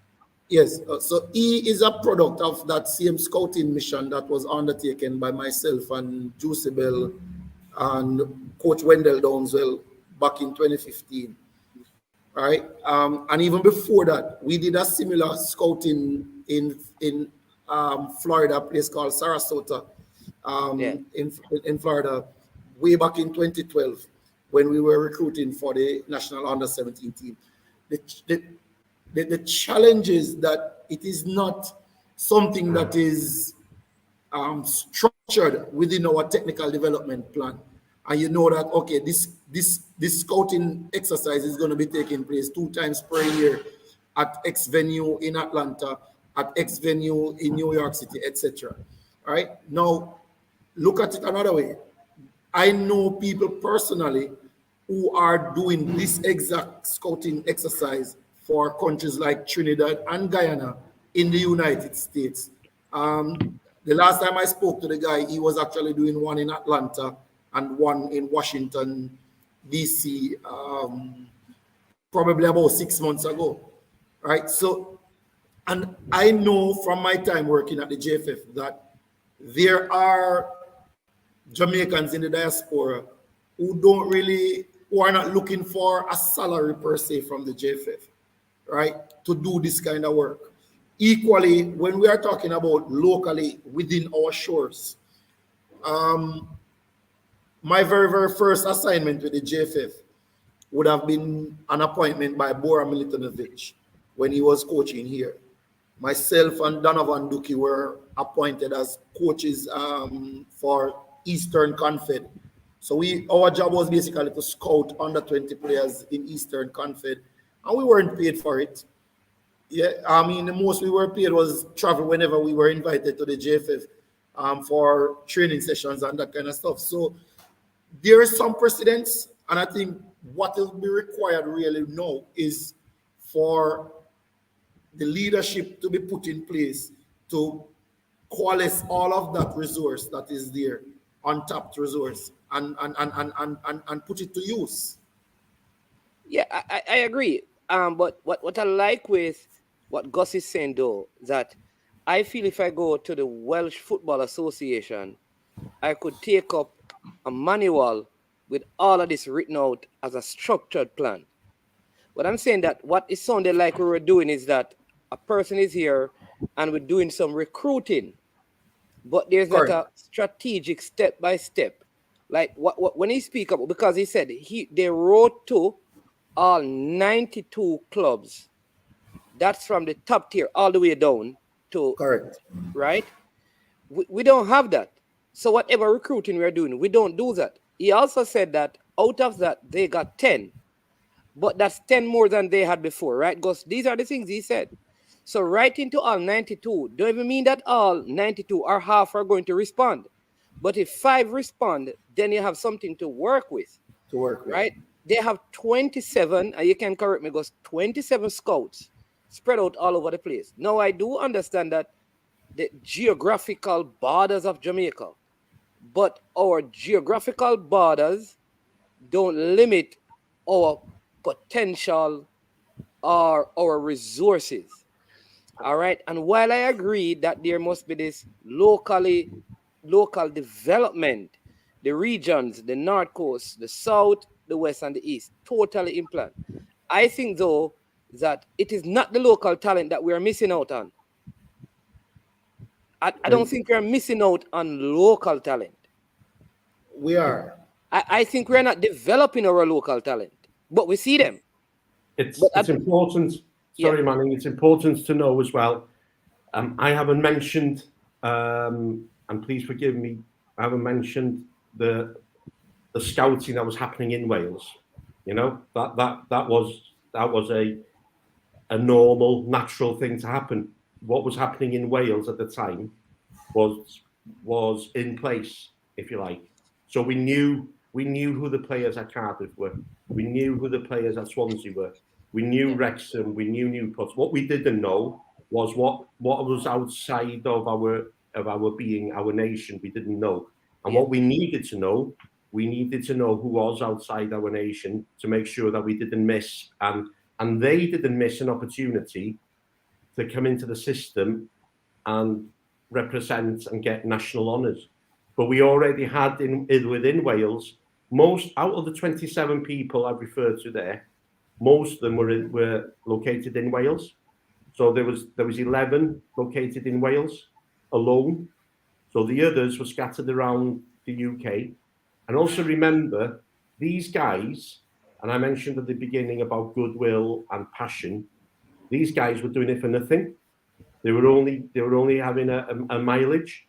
G: Yes, so he is a product of that same scouting mission that was undertaken by myself and Juicebel and Coach Wendell Downswell back in 2015, right? And even before that, we did a similar scouting in Florida, a place called Sarasota, in Florida, way back in 2012, when we were recruiting for the national under-17 team. The challenge is that it is not something that is structured within our technical development plan. And you know that, okay, this scouting exercise is going to be taking place 2 times per year at X venue in Atlanta, at X venue in New York City, etc. All right. Now, look at it another way. I know people personally who are doing this exact scouting exercise for countries like Trinidad and Guyana in the United States. The last time I spoke to the guy, he was actually doing one in Atlanta and one in Washington, D.C., probably about 6 months ago, right? So, and I know from my time working at the JFF that there are Jamaicans in the diaspora who are not looking for a salary per se from the JFF, right, to do this kind of work. Equally, when we are talking about locally within our shores, my very, very first assignment with the JFF would have been an appointment by Bora Milutinovic when he was coaching here. Myself and Donovan Duki were appointed as coaches for Eastern Confed. So our job was basically to scout under 20 players in Eastern Confed, and we weren't paid for it. Yeah, I mean, the most we were paid was travel whenever we were invited to the JFF for training sessions and that kind of stuff. So there is some precedence, and I think what will be required really now is for the leadership to be put in place to coalesce all of that resource that is there, untapped resource, and put it to use.
E: Yeah, I agree. But what I like with what Gus is saying, though, that I feel if I go to the Welsh Football Association, I could take up a manual with all of this written out as a structured plan. But I'm saying that what it sounded like we were doing is that a person is here and we're doing some recruiting, but there's not a strategic step by step. Like what when he speak up, because he said they wrote to all 92 clubs. That's from the top tier all the way down to right. We don't have that. So whatever recruiting we're doing, we don't do that. He also said that out of that, they got 10. But that's 10 more than they had before, right, Gus? These are the things he said. So right into all 92, don't even mean that all 92 or half are going to respond. But if 5 respond, then you have something to work with.
G: To work with.
E: Right? They have 27, and you can correct me, Gus, 27 scouts spread out all over the place. Now, I do understand that the geographical borders of Jamaica, but our geographical borders don't limit our potential or our resources. All right. And while I agree that there must be this local development, the regions, the North Coast, the South, the West, and the East, totally implant. I think, though, that it is not the local talent that we are missing out on. I don't think we're missing out on local talent.
G: We are.
E: I think we're not developing our local talent, but we see them.
F: It's important. Sorry, Manning. It's important to know as well. I haven't mentioned, and please forgive me, I haven't mentioned the scouting that was happening in Wales. You know, that was a normal, natural thing to happen. What was happening in Wales at the time was in place, if you like. So we knew who the players at Cardiff were. We knew who the players at Swansea were. We knew Wrexham. We knew Newport. What we didn't know was what was outside of our being, our nation. We didn't know. And what we needed to know who was outside our nation to make sure that we didn't miss, and they didn't miss an opportunity to come into the system and represent and get national honours. But we already had within Wales, most out of the 27 people I've referred to there, most of them were located in Wales. So there was 11 located in Wales alone. So the others were scattered around the UK. And also remember, these guys, and I mentioned at the beginning about goodwill and passion, these guys were doing it for nothing. They were only having a mileage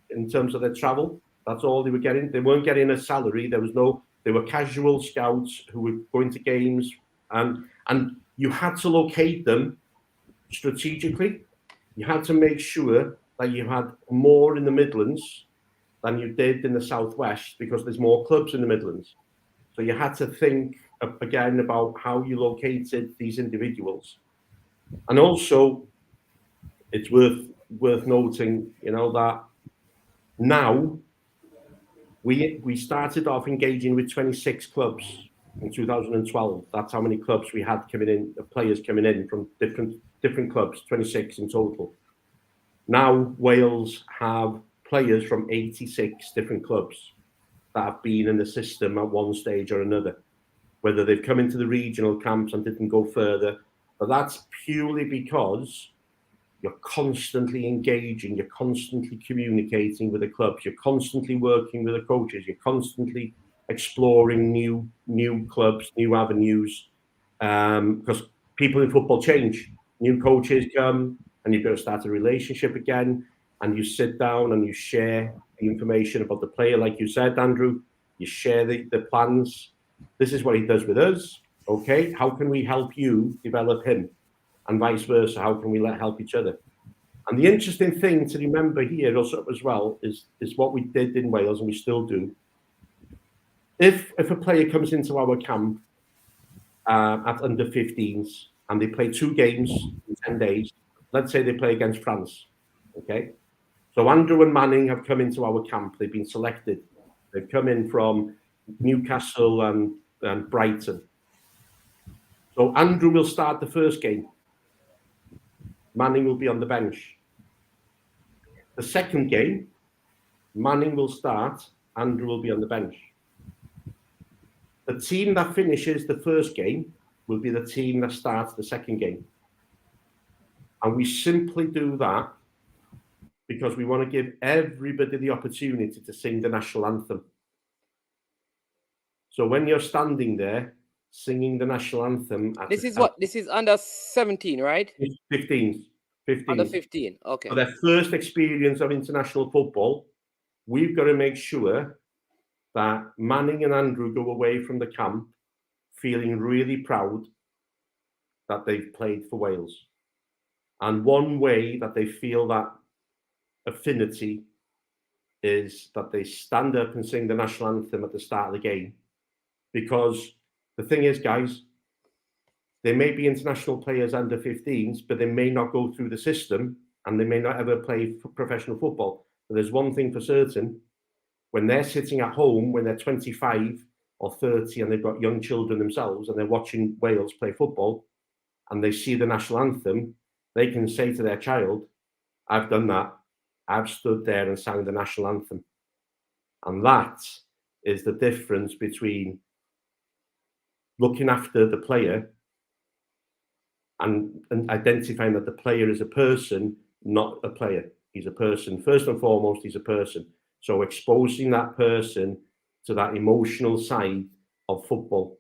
F: in terms of their travel. That's all they were getting. They weren't getting a salary. They were casual scouts who were going to games, and you had to locate them strategically. You had to make sure that you had more in the Midlands than you did in the Southwest, because there's more clubs in the Midlands. So you had to think again about how you located these individuals. And also, it's worth noting, you know, that now we started off engaging with 26 clubs in 2012. That's how many clubs we had coming in, players coming in from different clubs, 26 in total. Now Wales have players from 86 different clubs that have been in the system at one stage or another, whether they've come into the regional camps and didn't go further. But that's purely because you're constantly engaging, you're constantly communicating with the clubs, you're constantly working with the coaches, you're constantly exploring new clubs, new avenues, because people in football change. New coaches come, and you've got to start a relationship again, and you sit down and you share the information about the player, like you said, Andrew. You share the plans. This is what he does with us. Okay, how can we help you develop him? And vice versa, how can we help each other? And the interesting thing to remember here also as well is what we did in Wales, and we still do. If a player comes into our camp at under 15s and they play 2 games in 10 days, let's say they play against France, okay? So Andrew and Manning have come into our camp. They've been selected. They've come in from Newcastle and Brighton. So Andrew will start the first game. Manning will be on the bench. The second game, Manning will start, Andrew will be on the bench. The team that finishes the first game will be the team that starts the second game. And we simply do that because we want to give everybody the opportunity to sing the national anthem. So when you're standing there singing the national anthem...
E: This is under 17, right?
F: 15.
E: Under 15, okay.
F: So their first experience of international football, we've got to make sure that Manning and Andrew go away from the camp feeling really proud that they've played for Wales. And one way that they feel that affinity is that they stand up and sing the national anthem at the start of the game. Because the thing is, guys, they may be international players under 15s, but they may not go through the system and they may not ever play professional football. But there's one thing for certain: when they're sitting at home, when they're 25 or 30 and they've got young children themselves and they're watching Wales play football and they see the national anthem, they can say to their child, I've done that. I've stood there and sang the national anthem. And that is the difference between looking after the player and identifying that the player is a person, not a player. He's a person. First and foremost, he's a person. So exposing that person to that emotional side of football,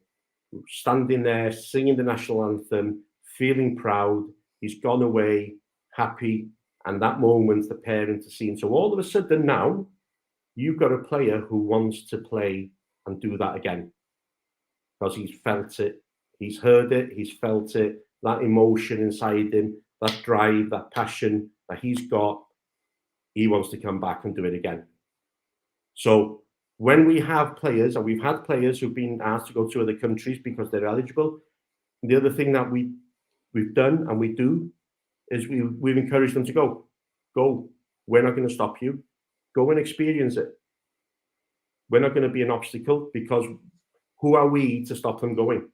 F: standing there, singing the national anthem, feeling proud, he's gone away, happy, and that moment the parents are seeing. So all of a sudden now, you've got a player who wants to play and do that again because he's felt it, he's heard it, he's felt it, that emotion inside him, that drive, that passion that he's got, he wants to come back and do it again. So when we have players, and we've had players who've been asked to go to other countries because they're eligible, the other thing that we've done and we do is we've encouraged them to go. We're not going to stop you. Go and experience it. We're not going to be an obstacle because who are we to stop them going?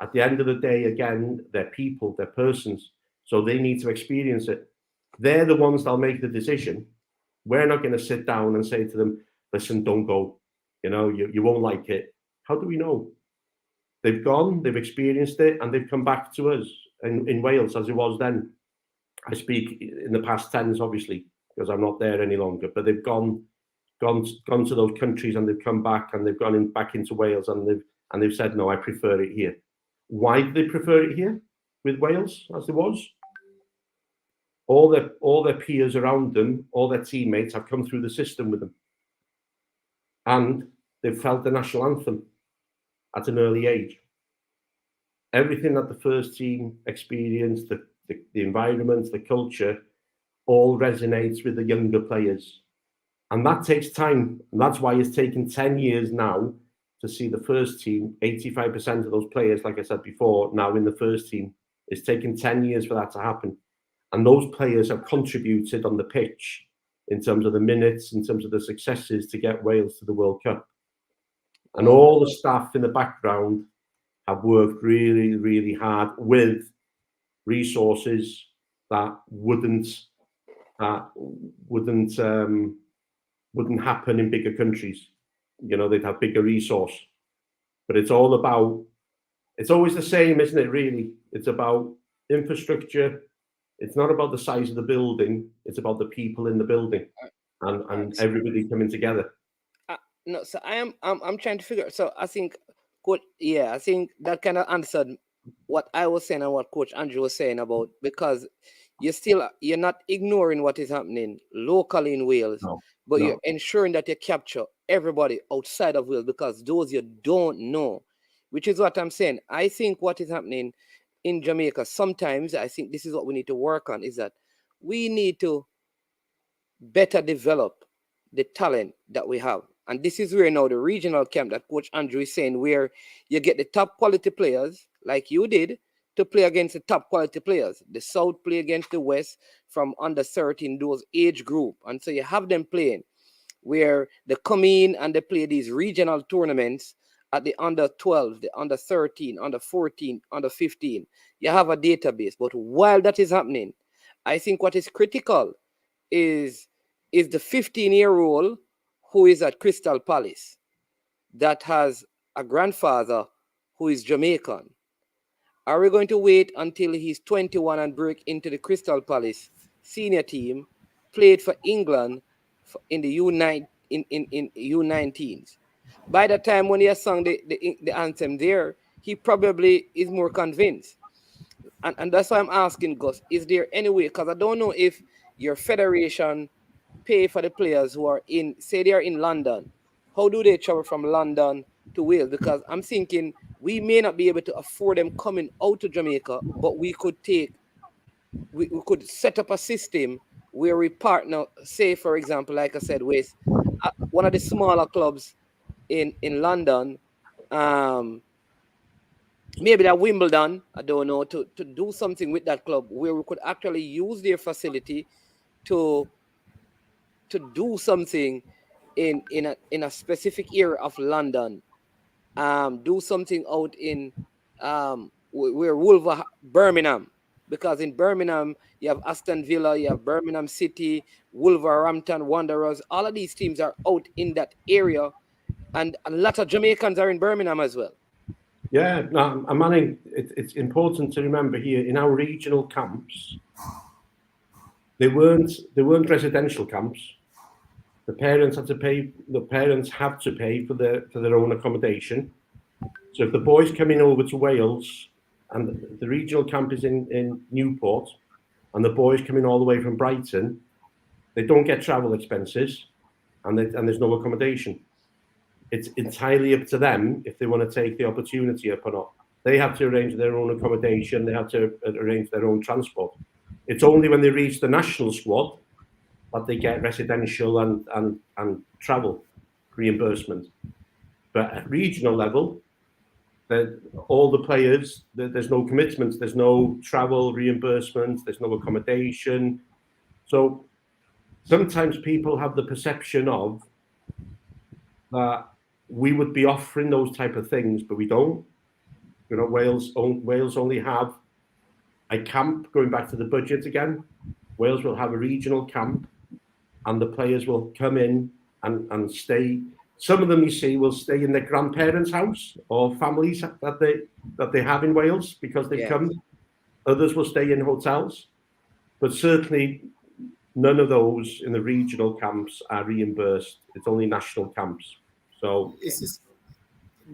F: At the end of the day, again, they're people, they're persons. So they need to experience it. They're the ones that'll make the decision. We're not going to sit down and say to them, listen, don't go. You won't like it. How do we know? They've gone, they've experienced it, and they've come back to us in Wales as it was then. I speak in the past tense, obviously, because I'm not there any longer. But they've gone to those countries and they've come back and they've gone back into Wales and they've said, no, I prefer it here. Why do they prefer it here with Wales as it was? All their peers around them, all their teammates have come through the system with them. And they've felt the national anthem at an early age. Everything that the first team experienced, the environment, the culture, all resonates with the younger players. And that takes time. And that's why it's taken 10 years now to see the first team, 85% of those players, like I said before, now in the first team. It's taken 10 years for that to happen. And those players have contributed on the pitch in terms of the minutes, in terms of the successes to get Wales to the World Cup. And all the staff in the background have worked really, really hard with resources that wouldn't happen in bigger countries. They'd have bigger resource. But it's always the same, isn't it, really? It's about infrastructure. It's not about the size of the building. It's about the people in the building and everybody coming together.
E: No, so I'm trying to figure. So I think, I think that kind of answered what I was saying and what Coach Andrew was saying about, because you're not ignoring what is happening locally in Wales, but you're ensuring that you capture everybody outside of Wales, because those you don't know, which is what I'm saying. I think what is happening in Jamaica, sometimes I think this is what we need to work on, is that we need to better develop the talent that we have. And this is where now the regional camp that Coach Andrew is saying, where you get the top quality players, like you did, to play against the top quality players. The South play against the West from under 13, those age group. And so you have them playing where they come in and they play these regional tournaments at the under 12, the under 13, under 14, under 15. You have a database. But while that is happening, I think what is critical is the 15-year-old who is at Crystal Palace that has a grandfather who is Jamaican. Are we going to wait until he's 21 and break into the Crystal Palace senior team, played for England in the U19s? By the time when he has sung the anthem there, he probably is more convinced. And that's why I'm asking, Gus, is there any way, because I don't know if your federation pay for the players who are in, say they are in London how do they travel from London to Wales? Because I'm thinking we may not be able to afford them coming out to Jamaica, but we could we could set up a system where we partner, say, for example, like I said, with one of the smaller clubs in London, um, maybe that Wimbledon, I don't know, to do something with that club where we could actually use their facility to do something in a specific area of London. Do something out in where Birmingham, because in Birmingham you have Aston Villa, you have Birmingham City, Wolverhampton Wanderers. All of these teams are out in that area, and a lot of Jamaicans are in Birmingham as well.
F: Yeah, no, and Manning, it's important to remember here in our regional camps, they weren't residential camps. The parents have to pay for their own accommodation. So if the boys coming over to Wales and the regional camp is in Newport, and the boys coming all the way from Brighton, they don't get travel expenses, and there's no accommodation. It's entirely up to them if they want to take the opportunity up or not. They have to arrange their own accommodation. They have to arrange their own transport. It's only when they reach the national squad that they get residential and travel reimbursement. But at regional level, all the players, there's no commitments, there's no travel reimbursement, there's no accommodation. So sometimes people have the perception of that we would be offering those type of things, but we don't. You know, Wales only have a camp. Going back to the budget again, Wales will have a regional camp, and the players will come in and stay. Some of them, you see, will stay in their grandparents' house or families that they have in Wales because they've come. Others will stay in hotels, but certainly none of those in the regional camps are reimbursed. It's only national camps. So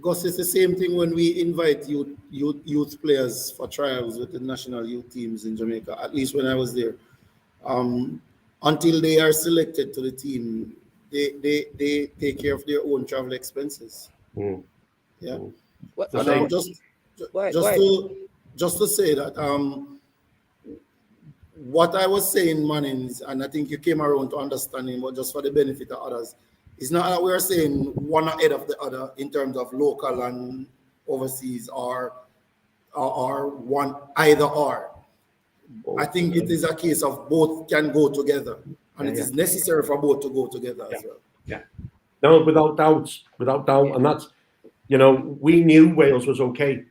G: Gus, it's the same thing when we invite youth players for trials with the national youth teams in Jamaica. At least when I was there, until they are selected to the team, they take care of their own travel expenses. Yeah. And just to say that what I was saying, Mannings, and I think you came around to understanding, but just for the benefit of others, it's not that we're saying one ahead of the other in terms of local and overseas or one either or. I think it is a case of both can go together, and it is necessary for both to go together as well.
F: Yeah, no, without doubt, and that's, you know, we knew Wales was okay.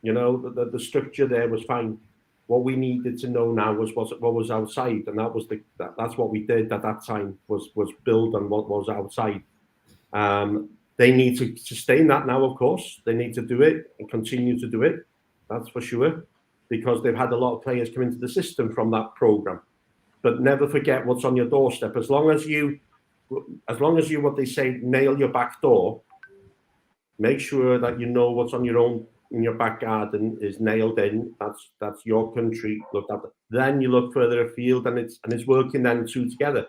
F: You know, the structure there was fine. What we needed to know now was what was outside, and that's what we did at that time was build on what was outside. They need to sustain that now, of course. They need to do it and continue to do it. That's for sure, because they've had a lot of players come into the system from that program. But never forget what's on your doorstep. As long as you, what they say, nail your back door. Make sure that you know what's on your own. In your back garden is nailed in. That's your country looked at. Then you look further afield, and it's working then two together,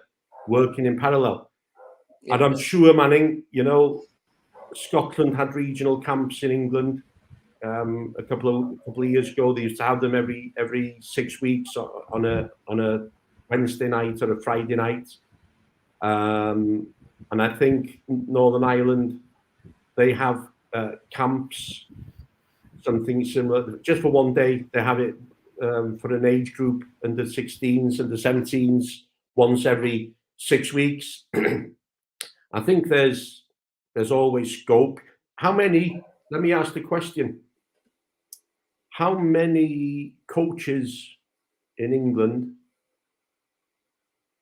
F: working in parallel. Yeah. And I'm sure, Manning, you know, Scotland had regional camps in England a couple of years ago. They used to have them every 6 weeks on a Wednesday night or a Friday night. And I think Northern Ireland, they have camps. Something similar, just for one day. They have it for an age group under 16s, under 17s, once every 6 weeks. I think there's always scope. How many? Let me ask the question. How many coaches in England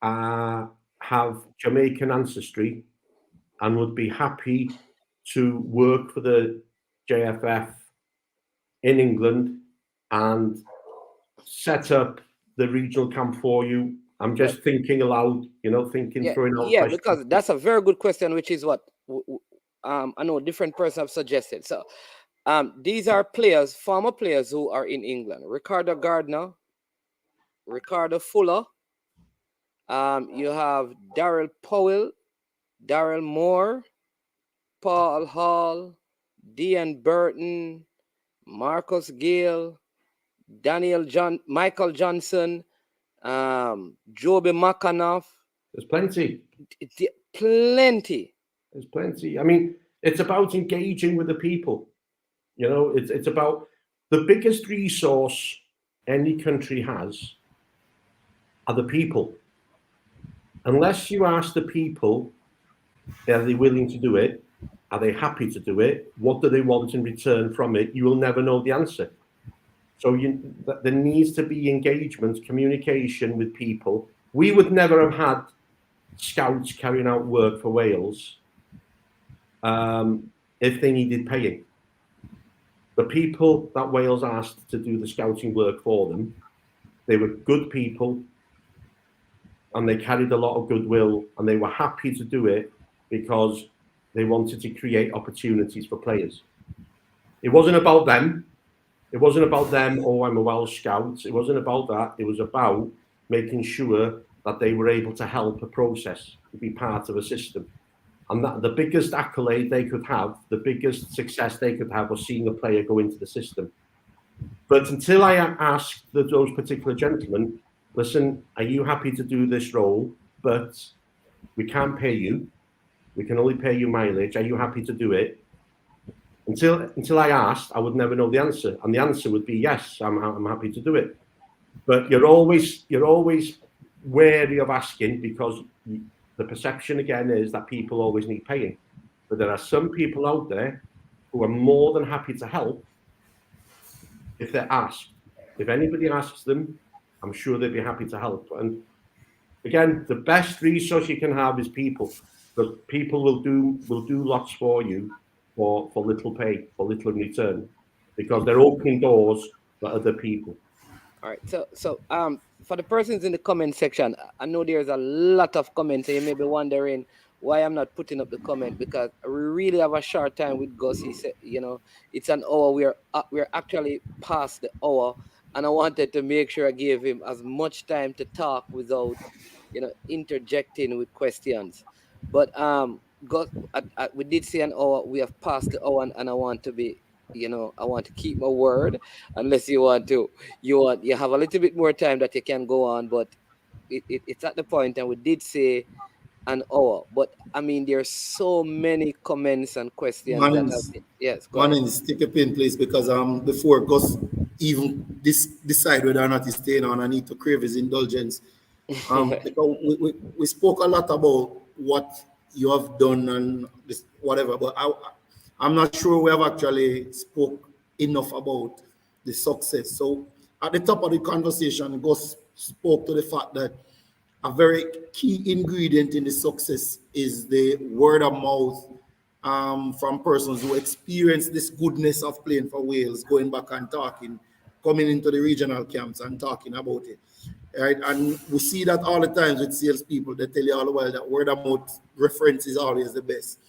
F: have Jamaican ancestry and would be happy to work for the JFF in England and set up the regional camp for you? I'm just thinking aloud, you know, throwing out questions.
E: Because that's a very good question, which is what I know different persons have suggested. So these are players, former players who are in England. Ricardo Gardner, Ricardo Fuller, you have Darrell Powell, Darrell Moore, Paul Hall, Dean Burton, Marcus Gale, Michael Johnson, Joby McAnuff.
F: There's plenty.
E: Plenty.
F: There's plenty. I mean, it's about engaging with the people. You know, it's about the biggest resource any country has are the people. Unless you ask the people, are they willing to do it? Are they happy to do it? What do they want in return from it? You will never know the answer. So there needs to be engagement, communication with people. We would never have had scouts carrying out work for Wales if they needed paying. The people that Wales asked to do the scouting work for them, they were good people and they carried a lot of goodwill and they were happy to do it because they wanted to create opportunities for players. It wasn't about them. It wasn't about them, oh, I'm a Welsh scout. It wasn't about that. It was about making sure that they were able to help a process, to be part of a system. And that the biggest accolade they could have, the biggest success they could have was seeing a player go into the system. But until I asked those particular gentlemen, listen, are you happy to do this role? But we can't pay you. We can only pay you mileage. Are you happy to do it? Until I asked, I would never know the answer. And the answer would be yes, I'm happy to do it. But you're always wary of asking because the perception again is that people always need paying. But there are some people out there who are more than happy to help if they're asked. If anybody asks them, I'm sure they'd be happy to help. And again, the best resource you can have is people, because people will do lots for you for little pay, for little return, because they're opening doors for other people.
E: All right. So for the persons in the comment section, I know there's a lot of comments, and you may be wondering why I'm not putting up the comment, because we really have a short time with Gus. He said, it's an hour. We're actually past the hour, and I wanted to make sure I gave him as much time to talk without, interjecting with questions. But Gus, we did say an hour. We have passed the hour, and I want to be. I want to keep my word, unless you have a little bit more time that you can go on, but it's at the point, and we did say an hour. But I mean, there's so many comments and questions. Yes, go ahead.
G: Stick a pin, please, because before Gus even decide whether or not he's staying on, I need to crave his indulgence. Because we spoke a lot about what you have done and this, whatever, but I'm not sure we have actually spoke enough about the success. So at the top of the conversation, Gus spoke to the fact that a very key ingredient in the success is the word of mouth from persons who experience this goodness of playing for Wales, going back and talking, coming into the regional camps and talking about it. Right? And we see that all the time with salespeople. They tell you all the while that word of mouth reference is always the best.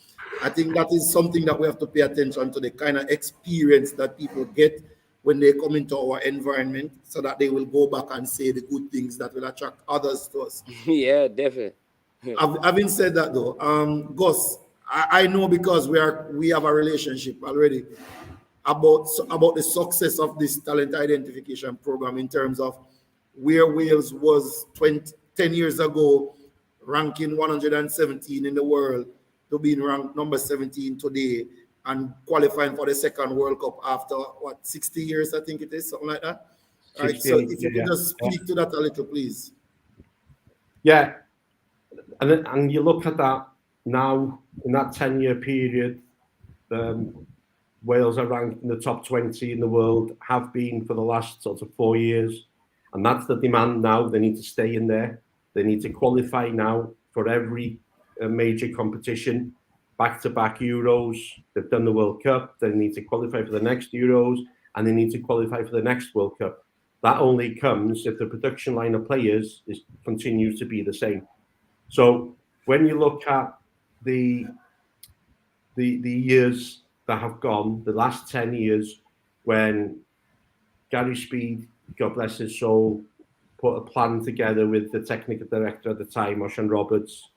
G: I think that is something that we have to pay attention to, the kind of experience that people get when they come into our environment, so that they will go back and say the good things that will attract others to us.
E: Yeah, definitely.
G: Having said that though, Gus, I know, because we have a relationship already about the success of this talent identification program, in terms of where Wales was 10 years ago, ranking 117 in the world, to being ranked number 17 today and qualifying for the second World Cup after 60 years, I think it is, something like that. All right, so if you could just speak to that a little, please.
F: Yeah, and you look at that now, in that 10-year period, Wales are ranked in the top 20 in the world, have been for the last sort of 4 years, and that's the demand now. They need to stay in there. They need to qualify now for every major competition, back-to-back Euros. They've done the World Cup. They need to qualify for the next Euros, and they need to qualify for the next World Cup. That only comes if the production line of players continues to be the same. So when you look at the years that have gone, the last 10 years, when Gary Speed, God bless his soul, put a plan together with the technical director at the time, Oshan Roberts,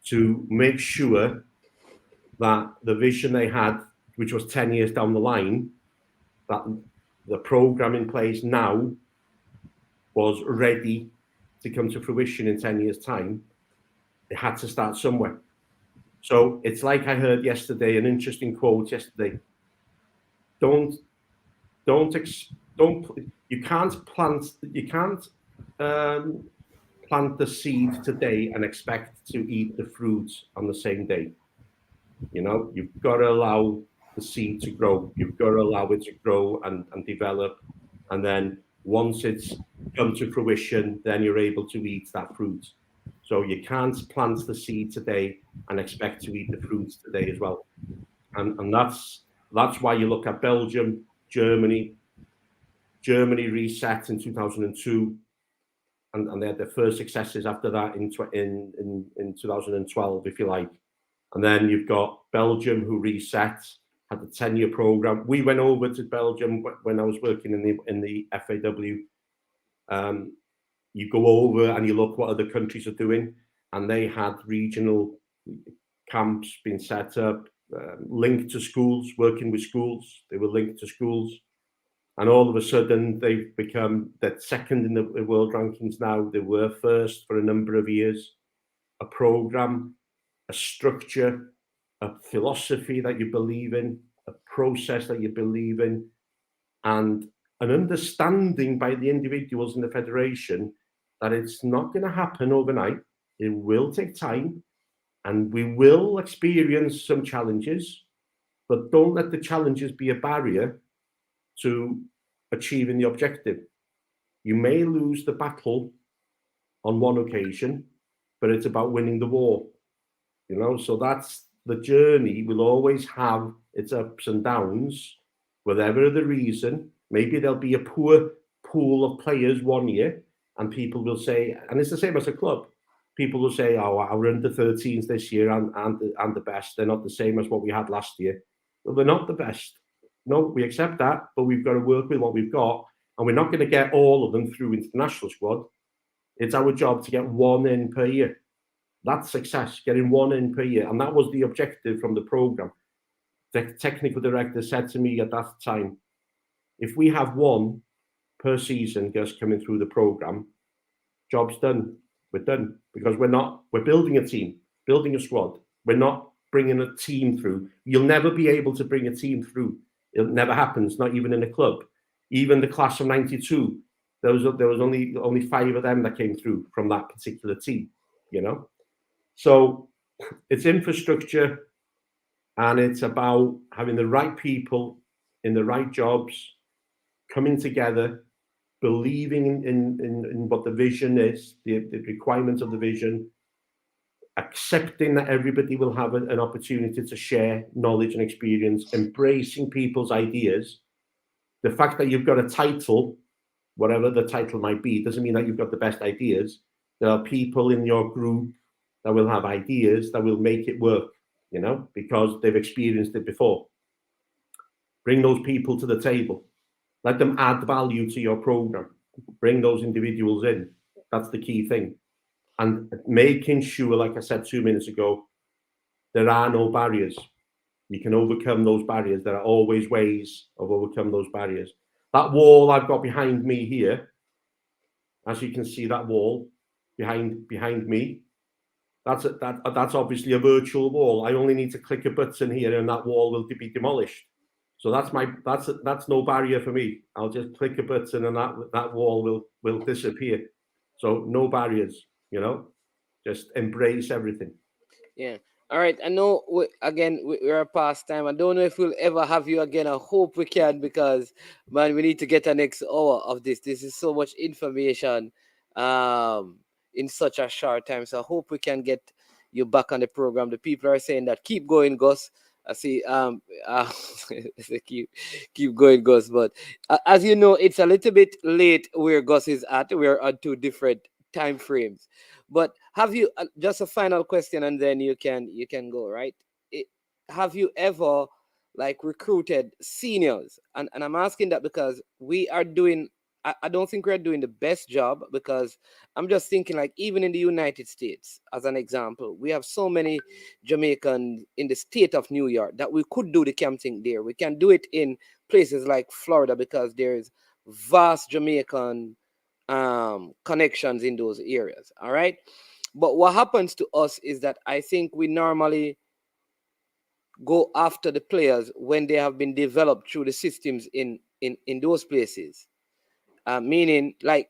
F: to make sure that the vision they had, which was 10 years down the line, that the program in place now was ready to come to fruition in 10 years' time, it had to start somewhere. So it's like I heard yesterday, an interesting quote yesterday. You can't plant the seed today and expect to eat the fruit on the same day. You know, you've got to allow the seed to grow. You've got to allow it to grow and develop. And then once it's come to fruition, then you're able to eat that fruit. So you can't plant the seed today and expect to eat the fruits today as well. And that's why you look at Belgium, Germany. Germany reset in 2002, and they had their first successes after that in 2012, if you like. And then you've got Belgium, who reset, had the 10-year program. We went over to Belgium when I was working in the FAW. You go over and you look what other countries are doing, and they had regional camps being set up, linked to schools, working with schools. They were linked to schools, and all of a sudden they've become that second in the world rankings now. They were first for a number of years. A program, a structure, a philosophy that you believe in, a process that you believe in, and an understanding by the individuals in the federation that it's not going to happen overnight. It will take time, and we will experience some challenges, but don't let the challenges be a barrier to achieving the objective. You may lose the battle on one occasion, but it's about winning the war. You know, so that's the journey. Will always have its ups and downs, whatever the reason. Maybe there'll be a poor pool of players one year, and people will say, and it's the same as a club. People will say, "Oh, our under-13s this year and the best. They're not the same as what we had last year." Well, they're not the best. No, we accept that, but we've got to work with what we've got, and we're not going to get all of them through into the national squad. It's our job to get one in per year. That's success, getting one in per year. And that was the objective from the program. The technical director said to me at that time, if we have one per season, Gus, coming through the program, job's done. We're done, because we're building a team, building a squad. We're not bringing a team through. You'll never be able to bring a team through. It never happens, not even in a club. Even the class of 92, there was only 5 of them that came through from that particular team, you know? So it's infrastructure, and it's about having the right people in the right jobs, coming together, believing in what the vision is, the requirements of the vision, accepting that everybody will have an opportunity to share knowledge and experience, embracing people's ideas. The fact that you've got a title, whatever the title might be, doesn't mean that you've got the best ideas. There are people in your group that will have ideas that will make it work, you know, because they've experienced it before. Bring those people to the table. Let them add value to your program. Bring those individuals in. That's the key thing. And making sure, like I said 2 minutes ago, there are no barriers. You can overcome those barriers. There are always ways of overcome those barriers. That wall I've got behind me here, as you can see, that wall behind me, that's obviously a virtual wall. I only need to click a button here and that wall will be demolished. So that's no barrier for me. I'll just click a button and that wall will disappear. So no barriers, you know, just embrace everything.
E: Yeah. All right. I know we're past time. I don't know if we'll ever have you again. I hope we can, because man, we need to get an next hour of this. This is so much information in such a short time. So I hope we can get you back on the program. The people are saying that keep going, Gus. I see keep going, Gus. But as you know, it's a little bit late where Gus is at. We're on 2 different time frames. But have you just a final question, and then you can go, right? Have you ever recruited seniors? And I'm asking that because we are doing I don't think we're doing the best job, because I'm just thinking, like, even in the United States, as an example, we have so many Jamaicans in the state of New York that we could do the camping there. We can do it in places like Florida, because there's vast Jamaican connections in those areas. All right. But what happens to us is that I think we normally go after the players when they have been developed through the systems in those places. Meaning, like,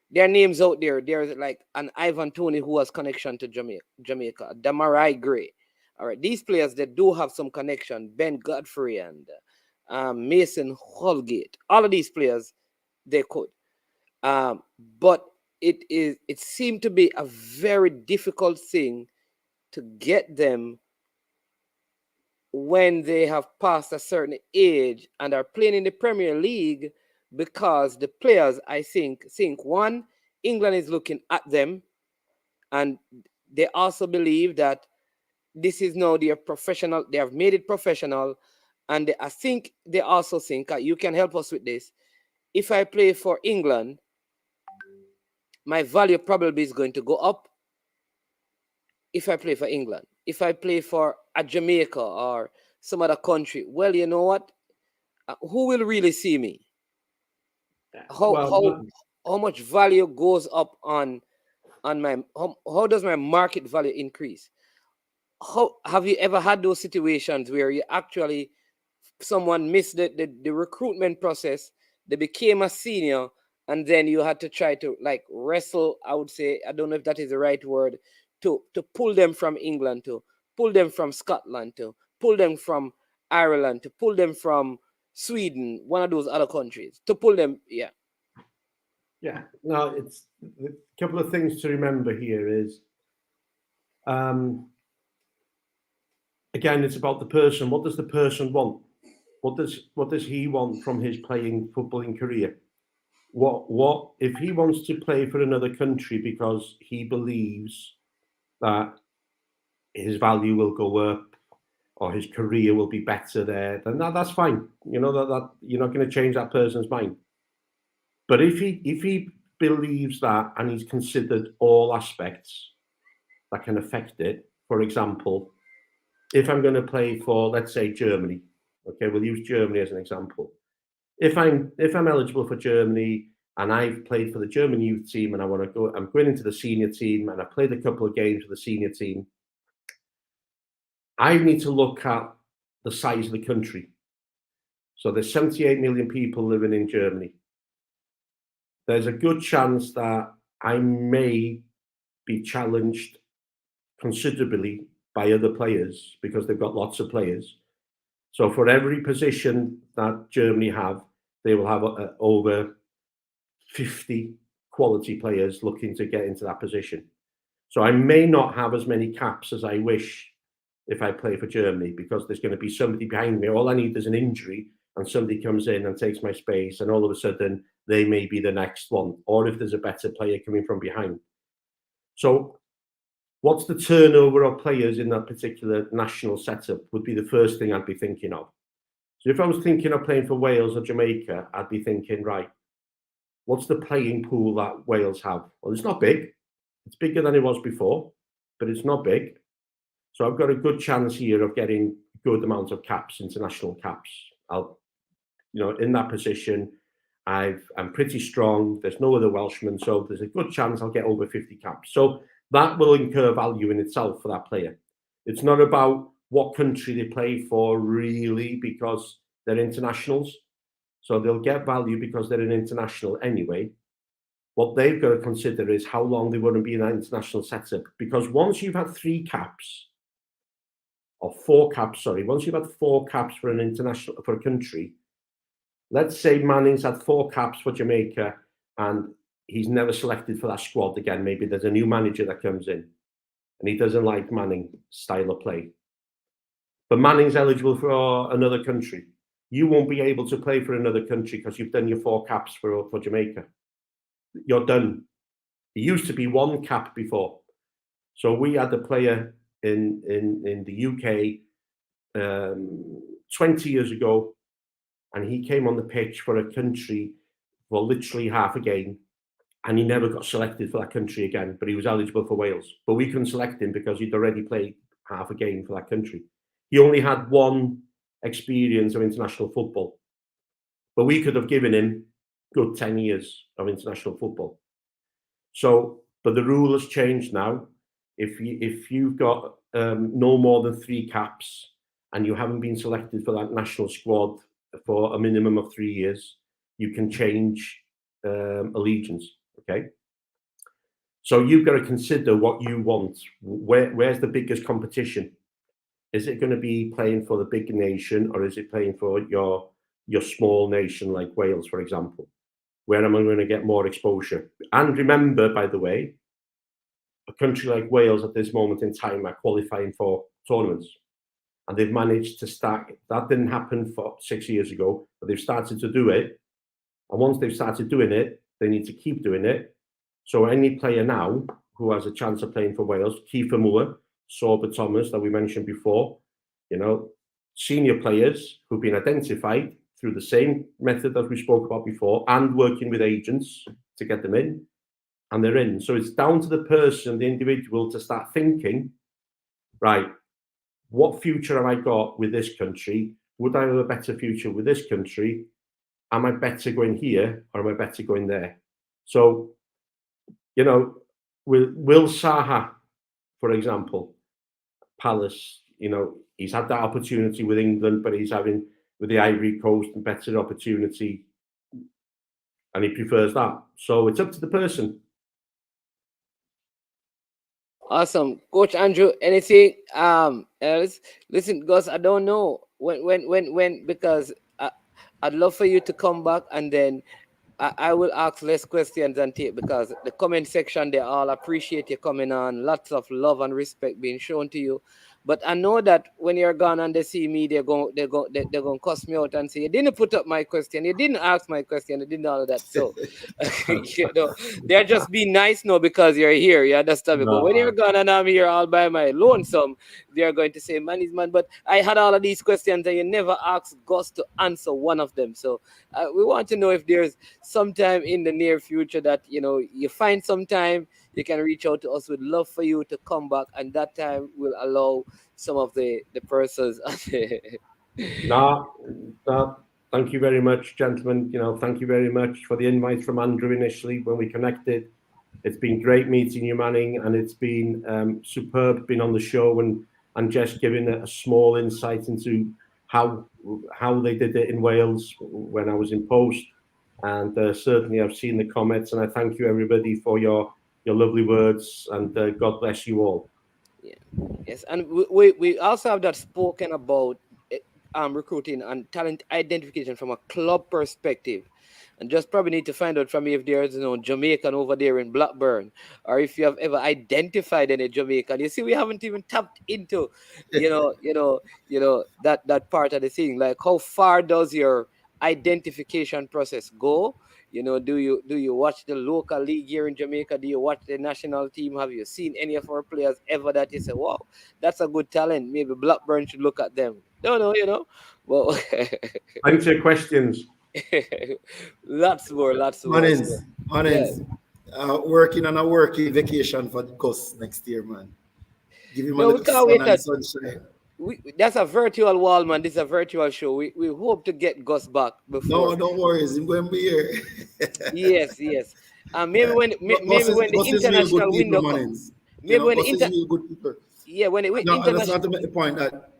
E: their names out there. There's like an Ivan Toney who has connection to Jamaica, Damarai Gray. All right, these players that do have some connection, Ben Godfrey and Mason Holgate, all of these players, they could. But it seemed to be a very difficult thing to get them when they have passed a certain age and are playing in the Premier League, because the players, I think one, England is looking at them, and they also believe that this is now their professional, they have made it professional, and I think they also think, you can help us with this, if I play for England, my value probably is going to go up if I play for England. If I play for a Jamaica or some other country, well, you know what? Who will really see me? How much value goes up on my, how does my market value increase? How have you ever had those situations where you actually, someone missed the recruitment process, they became a senior, and then you had to try to, like, wrestle, I would say, I don't know if that is the right word, to pull them from England, to pull them from Scotland, to pull them from Ireland, to pull them from Sweden, one of those other countries, to pull them, yeah.
F: Yeah, no, it's a couple of things to remember here is, again, it's about the person. What does the person want? What does he want from his footballing career? What if he wants to play for another country because he believes that his value will go up or his career will be better there, then that's fine. You know that you're not going to change that person's mind. But if he believes that and he's considered all aspects that can affect it, for example, if I'm going to play for, let's say, Germany, okay, we'll use Germany as an example. If I'm eligible for Germany and I've played for the German youth team and I'm going into the senior team and I've played a couple of games for the senior team, I need to look at the size of the country. So there's 78 million people living in Germany. There's a good chance that I may be challenged considerably by other players because they've got lots of players. So for every position that Germany have, they will have over 50 quality players looking to get into that position. So I may not have as many caps as I wish if I play for Germany, because there's going to be somebody behind me. All I need is an injury and somebody comes in and takes my space, and all of a sudden they may be the next one, or if there's a better player coming from behind. So what's the turnover of players in that particular national setup would be the first thing I'd be thinking of. So if I was thinking of playing for Wales or Jamaica, I'd be thinking, right, what's the playing pool that Wales have? Well, it's not big. It's bigger than it was before, but it's not big. So I've got a good chance here of getting good amounts of caps, international caps. In that position, I'm pretty strong. There's no other Welshman, so there's a good chance I'll get over 50 caps. So that will incur value in itself for that player. It's not about what country they play for, really, because they're internationals. So they'll get value because they're an international anyway. What they've got to consider is how long they want to be in that international setup. Because once you've had 3 caps, or 4 caps, once you've had 4 caps for a country, let's say Manning's had 4 caps for Jamaica and he's never selected for that squad again. Maybe there's a new manager that comes in and he doesn't like Manning's style of play. But Manning's eligible for another country. You won't be able to play for another country because you've done your 4 caps for Jamaica. You're done. It used to be 1 cap before. So we had a player in the UK 20 years ago, and he came on the pitch for a country for literally half a game, and he never got selected for that country again, but he was eligible for Wales. But we couldn't select him because he'd already played half a game for that country. He only had one experience of international football, but we could have given him good 10 years of international football. So, but the rule has changed now. If you've got no more than 3 caps and you haven't been selected for that national squad for a minimum of 3 years, you can change allegiance. Okay. So you've got to consider what you want. Where's the biggest competition? Is it going to be playing for the big nation, or is it playing for your small nation like Wales, for example? Where am I going to get more exposure? And remember, by the way, a country like Wales at this moment in time are qualifying for tournaments. And they've managed to start. That didn't happen 6 years ago, but they've started to do it. And once they've started doing it, they need to keep doing it. So any player now who has a chance of playing for Wales, Kiefer Moore, Sorba Thomas, that we mentioned before, senior players who've been identified through the same method that we spoke about before, and working with agents to get them in, and they're in. So it's down to the person, the individual, to start thinking, right, what future have I got with this country? Would I have a better future with this country? Am I better going here, or am I better going there? So, with Will Saha, for example, Palace, he's had that opportunity with England, but he's having with the Ivory Coast a better opportunity, and he prefers that. So it's up to the person.
E: Awesome, Coach Andrew. Anything else? Listen, Gus, I don't know when because I'd love for you to come back, and then I will ask less questions and take, because the comment section, they all appreciate you coming on. Lots of love and respect being shown to you. But I know that when you're gone and they see me, they're going to cuss me out and say, you didn't put up my question, you didn't ask my question, you didn't all of that. So, they're just being nice now because you're here. You understand me? No. But when you're gone and I'm here all by my lonesome, they're going to say, man is man. But I had all of these questions and you never asked Gus to answer one of them. So we want to know if there's sometime in the near future that, you find some time, you can reach out to us. We'd love for you to come back, and that time will allow some of the persons.
F: No, thank you very much, gentlemen. Thank you very much for the invite from Andrew initially when we connected. It's been great meeting you, Manning, and it's been superb being on the show and just giving a small insight into how they did it in Wales when I was in post. And certainly I've seen the comments, and I thank you everybody for your lovely words, and God bless you all.
E: Yeah. Yes, and we also have that spoken about recruiting and talent identification from a club perspective, and just probably need to find out from you if there's Jamaican over there in Blackburn, or if you have ever identified any Jamaican. You see, we haven't even tapped into that part of the thing. Like, how far does your identification process go? Do you watch the local league here in Jamaica? Do you watch the national team? Have you seen any of our players ever that you say, wow, that's a good talent, maybe Blackburn should look at them? No, well,
F: thanks for your questions.
E: lots more.
G: Honest. Working on a working vacation for Gus next year, man. Give him a little sun and sunshine.
E: That's a virtual wall, man. This is a virtual show. We hope to get Gus back before.
G: No, don't worry. He's going to be here.
E: yes. Maybe when the international window comes. Maybe when the
G: good people.
E: Yeah, when it
G: I just want to make the point that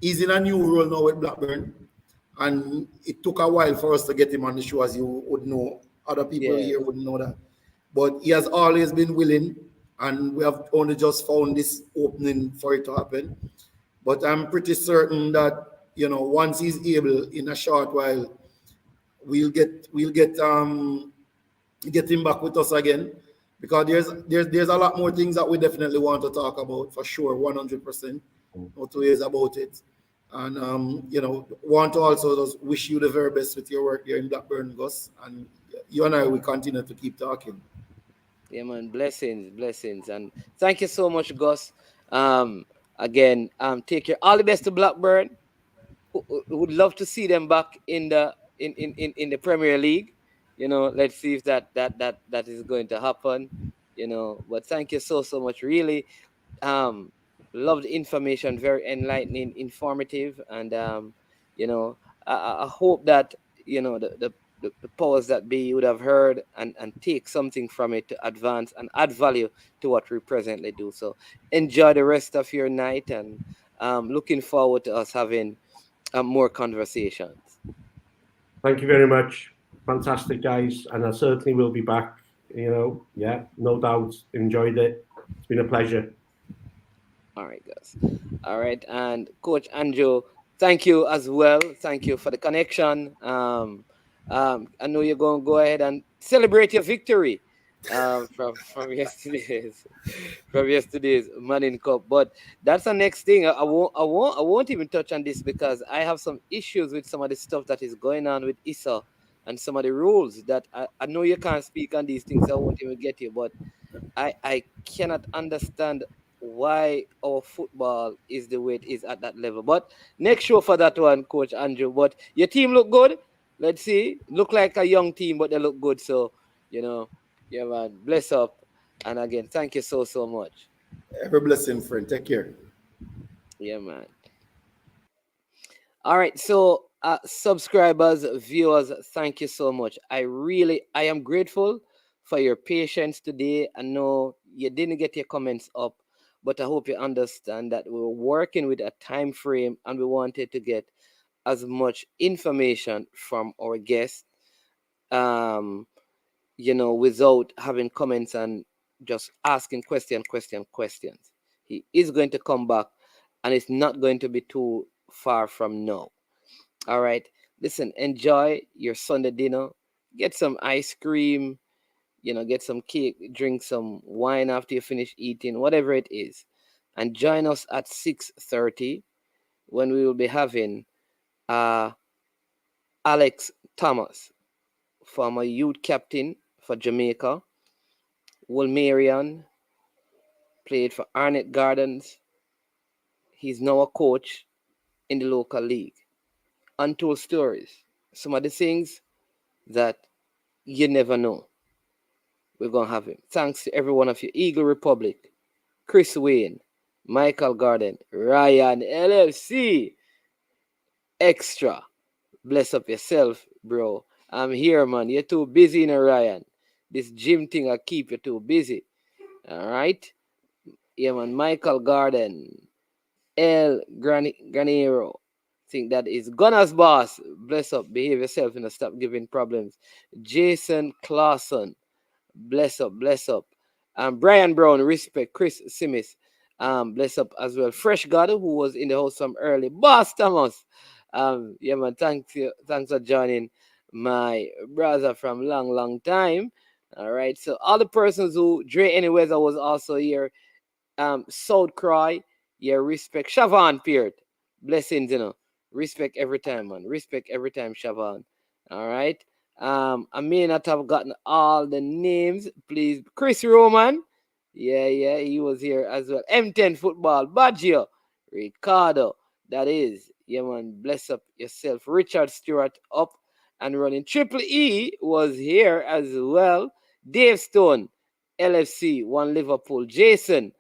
G: he's in a new role now with Blackburn, and it took a while for us to get him on the show, as you would know. Other people here wouldn't know that, but he has always been willing. And we have only just found this opening for it to happen. But I'm pretty certain that, once he's able, in a short while, we'll get him back with us again. Because there's a lot more things that we definitely want to talk about, for sure, 100%. No two ways about it. And, want to also just wish you the very best with your work here in Blackburn, Gus. And you and I will continue to keep talking.
E: Yeah, man, blessings, and thank you so much, Gus. Again, take care. All the best to Blackburn. Would love to see them back in the in the Premier League. Let's see if that is going to happen. But thank you so much. Really, love the information, very enlightening, informative, and I hope that the powers that be would have heard and take something from it to advance and add value to what we presently do. So enjoy the rest of your night, and looking forward to us having more conversations.
F: Thank you very much. Fantastic, guys. And I certainly will be back. Yeah, no doubt. Enjoyed it. It's been a pleasure.
E: All right, Gus. All right. And Coach Andrew, thank you as well. Thank you for the connection. I know you're going to go ahead and celebrate your victory from yesterday's Manning Cup. But that's the next thing. I won't even touch on this because I have some issues with some of the stuff that is going on with ISA and some of the rules that I know you can't speak on these things. I won't even get you, but I cannot understand why our football is the way it is at that level. But next show for that one, Coach Andrew. But your team look good. Let's see. Look like a young team, but they look good. So, yeah, man. Bless up. And again, thank you so much.
G: Every blessing, friend. Take care.
E: Yeah, man. All right. So, subscribers, viewers, thank you so much. I am grateful for your patience today. I know you didn't get your comments up, but I hope you understand that we're working with a time frame and we wanted to get as much information from our guest, without having comments and just asking questions. He is going to come back, and it's not going to be too far from now. All right. Listen, enjoy your Sunday dinner. Get some ice cream, get some cake, drink some wine after you finish eating, whatever it is. And join us at 6:30 when we will be having Alex Thomas, former youth captain for Jamaica. Wolmerian, played for Arnett Gardens. He's now a coach in the local league. Untold stories. Some of the things that you never know. We're going to have him. Thanks to every one of you. Eagle Republic, Chris Wayne, Michael Garden, Ryan LLC, Extra. Bless up yourself, bro. I'm here, man. You're too busy, Ryan. This gym thing will keep you too busy. All right? Yeah, man. Michael Garden, El Granero. Think that is Gunner's boss. Bless up. Behave yourself and stop giving problems. Jason Clausen. Bless up. Brian Brown, respect. Chris Simis. Bless up as well. Fresh God, who was in the house from early. Boss Thomas. Yeah, man. Thanks for joining my brother from long time. All right. So all the persons who Dre Anyways, I was also here. South Cry. Yeah, respect. Siobhan Peart. Blessings, Respect every time, man. Respect every time, Siobhan. All right. I may not have gotten all the names. Please. Chris Roman. Yeah, he was here as well. M10 Football. Baggio. Ricardo. That is. Yeah, man. Bless up yourself. Richard Stewart up and running. Triple E was here as well. Dave Stone. LFC. One Liverpool. Jason.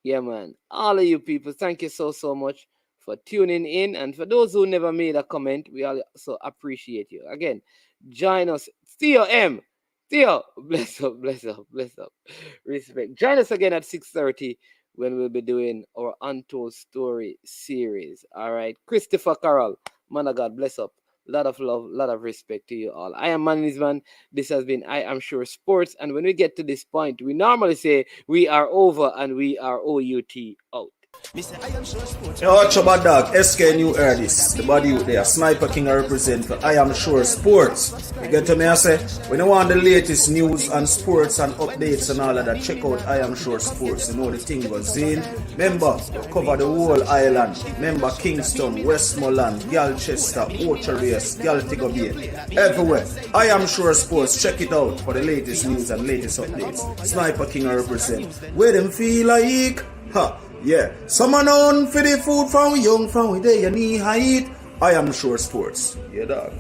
E: Yeah, man. All of you people, thank you so much for tuning in. And for those who never made a comment, we also appreciate you. Again, join us. Theo M. Theo, bless up. Respect. Join us again at 6:30 when we'll be doing our Untold Story series. All right. Christopher Carroll, man of God, bless up. Lot of love, lot of respect to you all. I am Manizman. This has been I Am Sure Sports. And when we get to this point, we normally say we are over and we are OUT out.
H: Yo, watch your bad dog, SK New Erdis, the body out there, Sniper King I represent for I Am Sure Sports. You get to me, I say, when you want the latest news and sports and updates and all of that, check out I Am Sure Sports. You know the thing goes in. Remember, cover the whole island. Remember Kingston, Westmoreland, Galchester, Ocho-Race, Galtigo Bay, everywhere. I Am Sure Sports, check it out for the latest news and latest updates. Sniper King I represent. Where them feel like, yeah, someone on for the food from young, from we there, you need height. I Am Sure Sports. Yeah, dog.